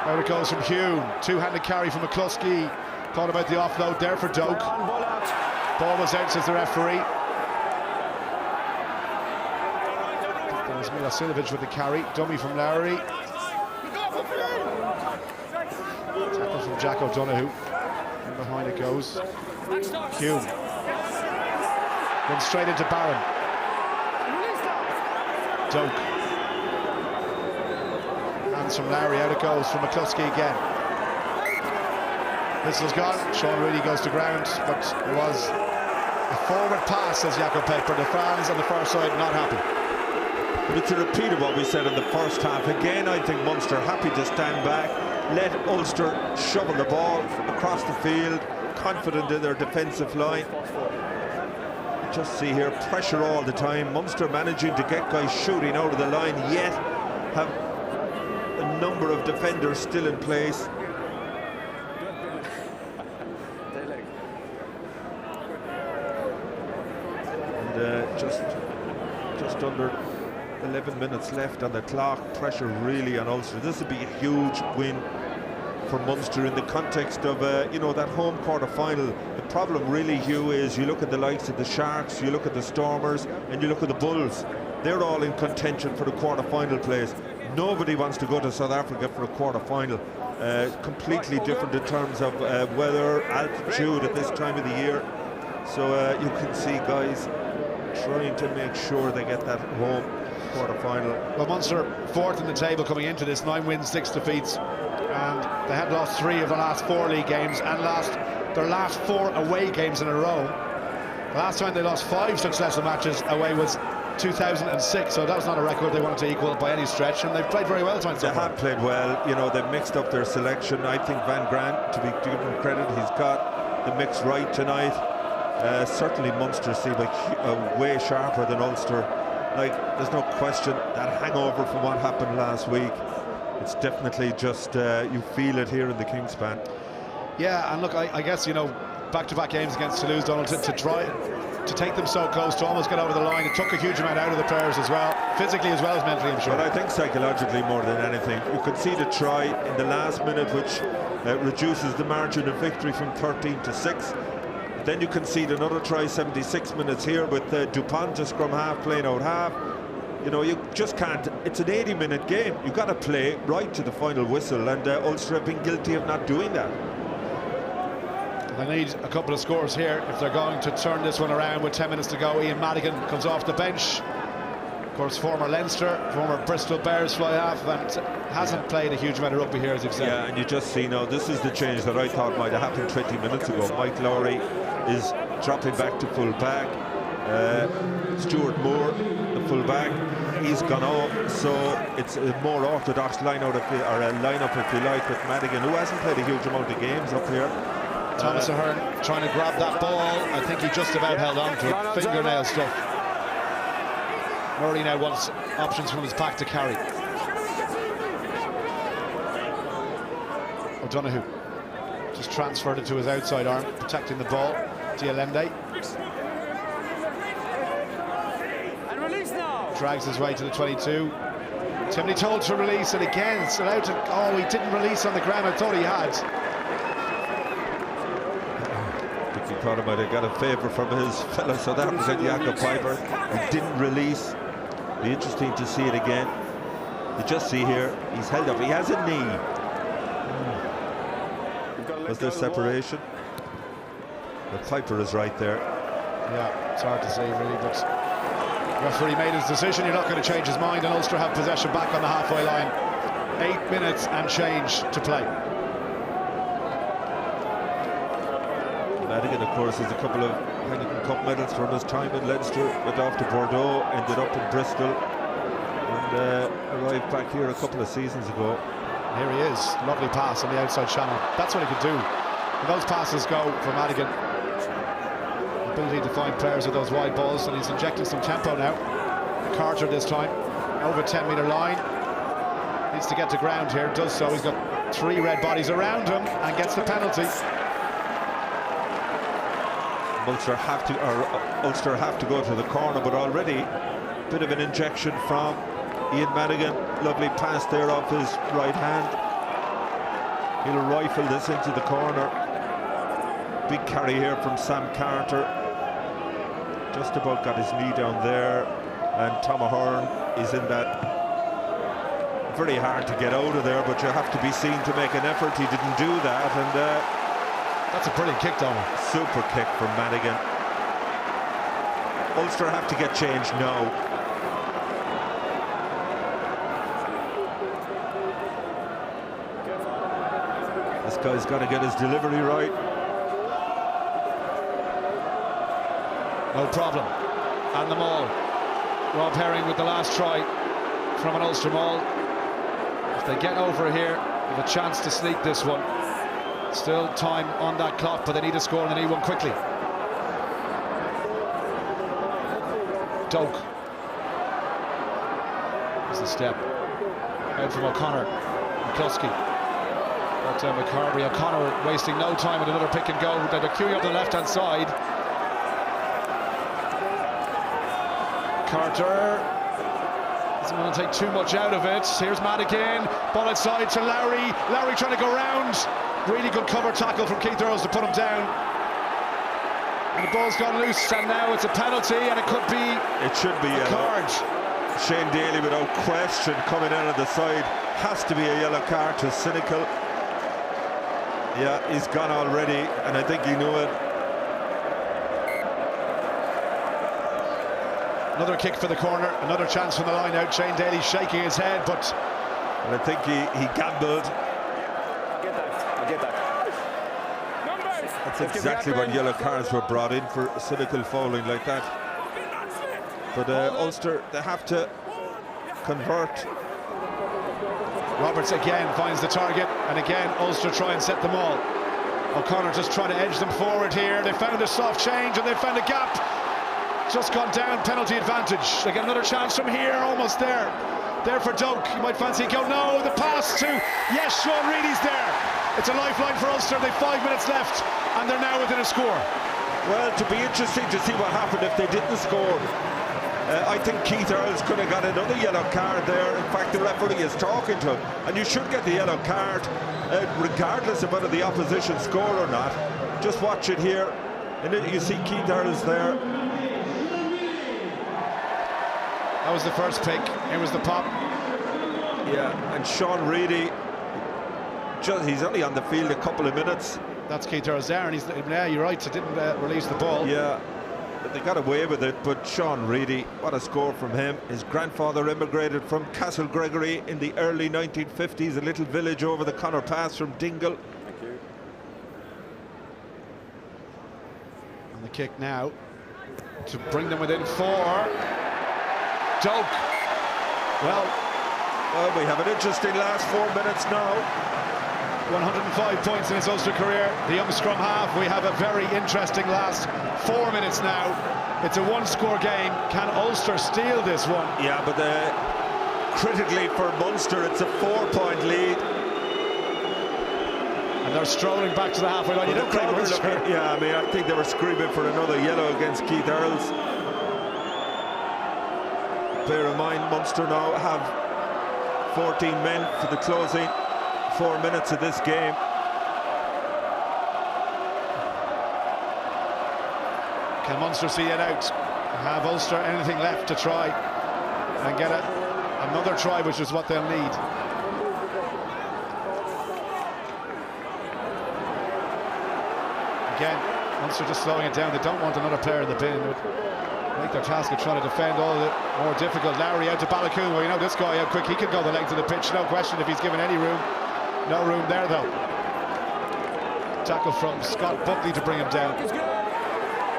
Out it goes from Hume. Two-handed carry from McCluskey. Thought about the offload there for Doak. Ball was out, says the referee. That was Milosinovic with the carry. Dummy from Larry. Tackle from Jack O'Donoghue. And behind it goes Hume. Runs straight into Barron. Doak. Hands from Larry, out it goes from McCluskey again. Whistle's gone. Sean Reedy goes to ground, but it was a forward pass, says Jakob Pepper. The fans on the far side not happy. But it's a repeat of what we said in the first half. Again, I think Munster happy to stand back, let Ulster shovel the ball across the field, confident in their defensive line. Just see here, pressure all the time. Munster managing to get guys shooting out of the line, yet have a number of defenders still in place. And just under 11 minutes left on the clock. Pressure really on Ulster. This would be a huge win for Munster in the context of you know, that home quarter-final. The problem really, Hugh, is you look at the likes of the Sharks, you look at the Stormers, and you look at the Bulls. They're all in contention for the quarter-final place. Nobody wants to go to South Africa for a quarter-final. Completely different in terms of weather, altitude at this time of the year. So you can see guys trying to make sure they get that home quarter-final. Well, Munster 4th in the table coming into this, 9 wins, 6 defeats, and they had lost 3 of the last 4 league games and lost their last 4 away games in a row. The last time they lost 5 successful matches away was 2006, so that was not a record they wanted to equal by any stretch, and they've played very well tonight. They have played well. You know, they've mixed up their selection. I think Van Grant, to give him credit, he's got the mix right tonight. Certainly Munster seem like way sharper than Ulster. Like, there's no question that hangover from what happened last week. It's definitely just you feel it here in the Kingspan. Yeah, and look, I guess, you know, back-to-back games against Toulouse, Donald, to try to take them so close, to almost get over the line. It took a huge amount out of the players as well, physically as well as mentally, I'm sure. But I think psychologically more than anything. You could see the try in the last minute, which reduces the margin of victory from 13 to 6. Then you concede another try, 76 minutes here, with Dupont to scrum half, playing out half. You know, you just can't. It's an 80-minute game. You've got to play right to the final whistle, and Ulster have been guilty of not doing that. They need a couple of scores here if they're going to turn this one around with 10 minutes to go. Ian Madigan comes off the bench. Of course, former Leinster, former Bristol Bears fly half, and hasn't played a huge amount of rugby here, as you've said. Yeah, and you just see now, this is the change that I thought might have happened 20 minutes ago. Mike Lowry is dropping back to full back. Stuart Moore, the full back, he's gone off, so it's a more orthodox lineup, if you like, with Madigan, who hasn't played a huge amount of games up here. Thomas Ahern trying to grab that ball. I think he just about held on to it. Fingernail stuff. Murray now wants options from his pack to carry. O'Donoghue just transferred it to his outside arm, protecting the ball. Dialende. drags his way to the 22. Timney told to release, and again it's allowed to. Oh, he didn't release on the ground. I thought he had. I think he thought he might have got a favour from his fellow South African Jakob Piper. He didn't release. Be interesting to see it again. You just see here, he's held up. He has a knee. Was there separation? The Piper is right there. Yeah, it's hard to say really, but referee made his decision. You're not going to change his mind, and Ulster have possession back on the halfway line. 8 minutes and change to play. Madigan, of course, has a couple of Heineken Cup medals from his time in Leinster. Went off to Bordeaux, ended up in Bristol, and arrived back here a couple of seasons ago. Here he is, lovely pass on the outside channel. That's what he could do. When those passes go for Madigan, ability to find players with those wide balls, and he's injecting some tempo now. Carter this time, over 10-metre line. Needs to get to ground here, does so. He's got 3 red bodies around him and gets the penalty. Ulster have to go to the corner, but already a bit of an injection from Ian Madigan. Lovely pass there off his right hand. He'll rifle this into the corner. Big carry here from Sam Carter. Just about got his knee down there, and Tom Ahern is in that. Very hard to get out of there, but you have to be seen to make an effort. He didn't do that, and that's a brilliant kick, Donald. Super kick from Madigan. Ulster have to get changed now. This guy's got to get his delivery right. No problem. And the maul. Rob Herring with the last try from an Ulster maul. If they get over here, they have a chance to sneak this one. Still time on that clock, but they need a score and they need one quickly. Doak. There's the step. Out from O'Connor. McCluskey. But McCarthy. O'Connor wasting no time with another pick and go. They're queuing up the left-hand side. Carter doesn't want to take too much out of it. Here's Madigan. Ball inside to Lowry. Lowry trying to go round. Really good cover tackle from Keith Earls to put him down. And the ball's gone loose, and now it's a penalty, and it could be. It should be a card. Shane Daly, without question, coming in on the side, has to be a yellow card to Cynical. Yeah, he's gone already, and I think he knew it. Another kick for the corner, another chance from the line out. Shane Daly shaking his head, but I think he gambled. That's exactly when yellow cards were brought in, for cynical fouling like that. But Ulster, they have to convert. Roberts again finds the target, and again Ulster try and set them all. O'Connor just trying to edge them forward here. They found a soft change and they found a gap. Just gone down, penalty advantage. They get another chance from here, almost there. There for Doak, you might fancy go. No, the pass to, yes, Sean Reedy's there. It's a lifeline for Ulster. They've 5 minutes left, and they're now within a score. Well, to be interesting to see what happened if they didn't score. I think Keith Earls could have got another yellow card there. In fact, the referee is talking to him, and you should get the yellow card regardless of whether the opposition score or not. Just watch it here, and you see Keith Earls there. That was the first pick. It was the pop. Yeah, and Sean Reedy, he's only on the field a couple of minutes. That's Keith Earls there, and yeah, you're right, so didn't release the ball. Yeah, but they got away with it. But Sean Reedy, what a score from him. His grandfather immigrated from Castle Gregory in the early 1950s, a little village over the Connor Pass from Dingle. Thank you. And the kick now to bring them within 4. Doak. Well, we have an interesting last 4 minutes now. 105 points in his Ulster career. The young scrum half. We have a very interesting last 4 minutes now. It's a one-score game. Can Ulster steal this one? Yeah, but critically for Munster, it's a 4-point lead. And they're strolling back to the halfway line. Yeah, I mean, I think they were screaming for another yellow against Keith Earls. Bear in mind, Munster now have 14 men for the closing 4 minutes of this game. Can Munster see it out? Have Ulster anything left to try and get another try, which is what they'll need? Again, Munster just slowing it down. They don't want another player in the bin. It would make their task of trying to defend all the more difficult. Lowry out to Balakoon. Well, you know this guy how quick he can go the length of the pitch. No question if he's given any room. No room there though. Tackle from Scott Buckley to bring him down.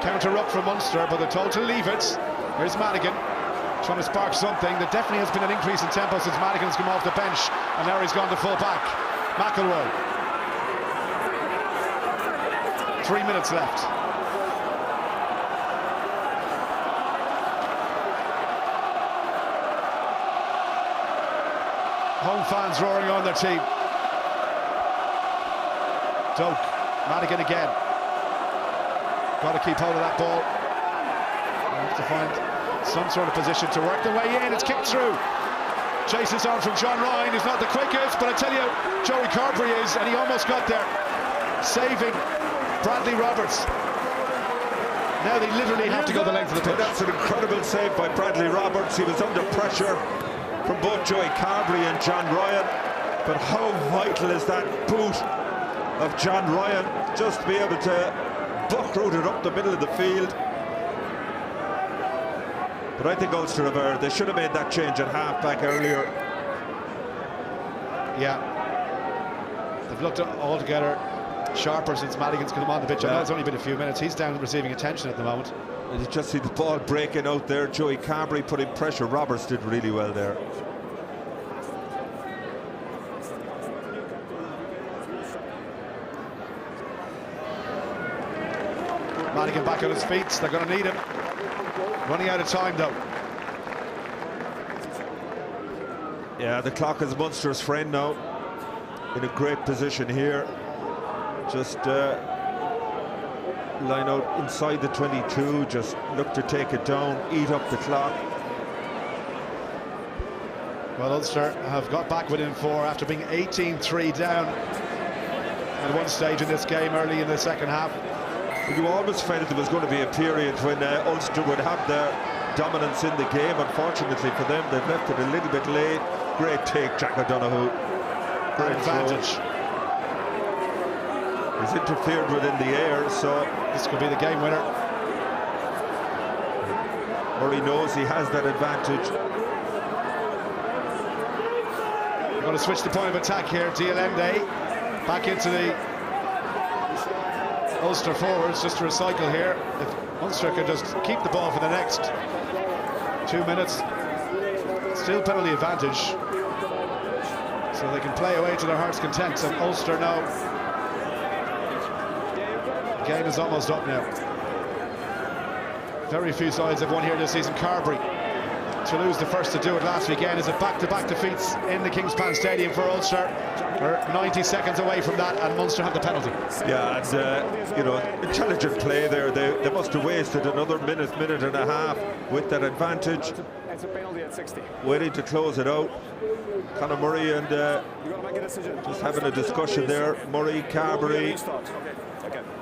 Counter up from Munster, but they're told to leave it. Here's Madigan trying to spark something. There definitely has been an increase in tempo since Madigan's come off the bench, and now he's gone to full back. McElroy. 3 minutes left. Home fans roaring on their team. Doak, Madigan again. Got to keep hold of that ball. Have to find some sort of position to work the way in. It's kicked through. Chases on from John Ryan. He's not the quickest, but I tell you, Joey Carberry is, and he almost got there, saving Bradley Roberts. Now they literally have to go the length of the pitch. That's an incredible save by Bradley Roberts. He was under pressure from both Joey Carberry and John Ryan, but how vital is that boot of John Ryan just to be able to buck-root it up the middle of the field. But I think Ulster have erred. They should have made that change at half-back earlier. Yeah. They've looked altogether sharper since Madigan's come on the pitch. I know it's only been a few minutes. He's down receiving attention at the moment. You just see the ball breaking out there. Joey Carberry putting pressure. Roberts did really well there. Madigan back on his feet. They're going to need him. Running out of time though. Yeah, the clock is Munster's friend now. In a great position here. Just line out inside the 22. Just look to take it down, eat up the clock. Well, Ulster have got back within 4 after being 18-3 down at one stage in this game early in the second half. You always felt there was going to be a period when Ulster would have their dominance in the game. Unfortunately for them, they've left it a little bit late. Great take, Jack O'Donoghue. Great advantage. He's interfered with in the air, so this could be the game winner. Or he knows he has that advantage. We're going to switch the point of attack here. Dialende back into the Ulster forwards, just to recycle here. If Ulster can just keep the ball for the next 2 minutes, still penalty advantage, so they can play away to their heart's content. And Ulster now, the game is almost up now. Very few sides have won here this season. Carberry to lose the first to do it last weekend. Is it back-to-back defeats in the Kingspan Stadium for Ulster? We're 90 seconds away from that, and Munster have the penalty. Yeah, and you know, intelligent play there. They must have wasted another minute and a half with that advantage. It's a penalty at 60. Waiting to close it out. Conor Murray and just having a discussion there. Murray, Carberry,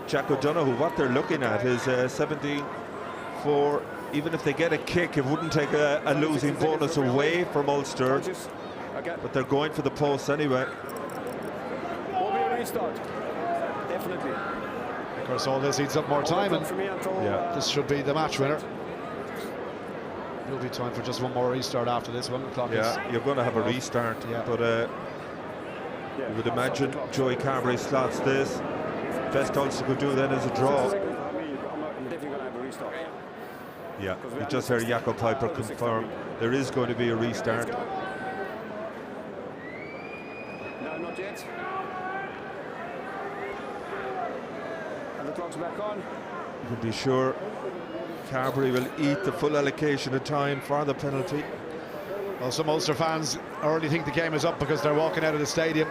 Jack O'Donoghue. What they're looking at is 17-4. Even if they get a kick, it wouldn't take a losing bonus away from Ulster. But they're going for the post anyway. Will be a restart. Definitely. Of course, all this eats up more time, and this should be the match winner. There'll be time for just one more restart after this one. The clock is you're going to have a restart. But you would imagine Joey Carberry slots this. Best Ulster could do then is a draw. I'm definitely going to have a restart. Yeah, you just heard Jakob Piper confirm there is going to be a restart. No, not yet. And the clock's back on. You can be sure Carberry will eat the full allocation of time for the penalty. Well, some Ulster fans already think the game is up because they're walking out of the stadium.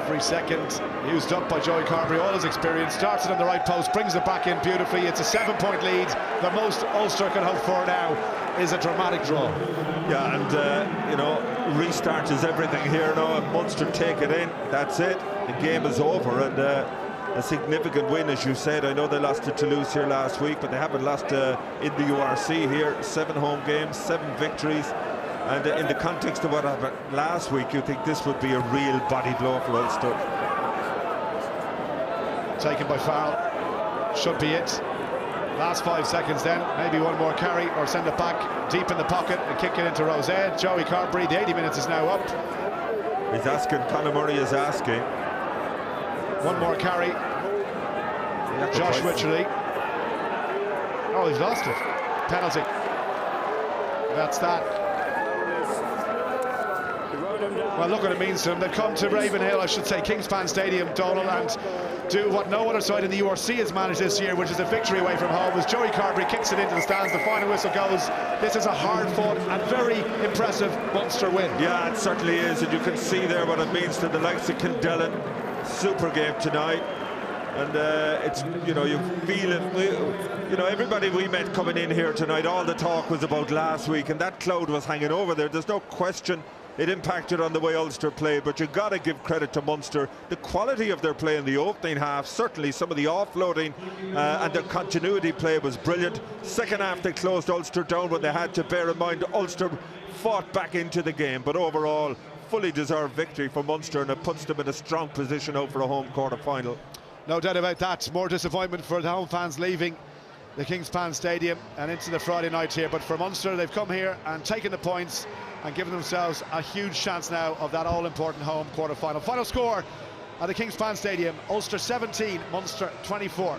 Every second used up by Joey Carberry, all his experience. Starts it on the right post, brings it back in beautifully. It's a 7-point lead. The most Ulster can hope for now is a dramatic draw. Yeah, and you know, restart is everything here now. If Munster take it in, that's it. The game is over, and a significant win, as you said. I know they lost to Toulouse here last week, but they haven't lost in the URC here. 7 home games, 7 victories. And in the context of what happened last week, you think this would be a real body blow for Ulster. Taken by Farrell, should be it. Last 5 seconds then, maybe one more carry or send it back deep in the pocket and kick it into Rosette. Joey Carberry, the 80 minutes is now up. He's asking, Conor Murray is asking. One more carry. Josh Wycherley. Oh, he's lost it. Penalty. That's that. Well, look what it means to them. They've come to Ravenhill, I should say, Kingspan Stadium, Donald, and do what no other side in the URC has managed this year, which is a victory away from home. As Joey Carberry kicks it into the stands, the final whistle goes. This is a hard-fought and very impressive Munster win. Yeah, it certainly is, and you can see there what it means to the likes of Kildellen. Super game tonight, and it's, you know, you feel it. You know, everybody we met coming in here tonight, all the talk was about last week, and that cloud was hanging over there. There's no question it impacted on the way Ulster played, but you've got to give credit to Munster. The quality of their play in the opening half, certainly some of the offloading and their continuity play was brilliant. Second half they closed Ulster down, but they had to bear in mind Ulster fought back into the game, but overall fully deserved victory for Munster, and it puts them in a strong position out for a home quarter-final. No doubt about that. More disappointment for the home fans leaving the Kingspan Stadium and into the Friday night here, but for Munster, they've come here and taken the points and given themselves a huge chance now of that all-important home quarter-final. Final score at the Kingspan Stadium, Ulster 17, Munster 24.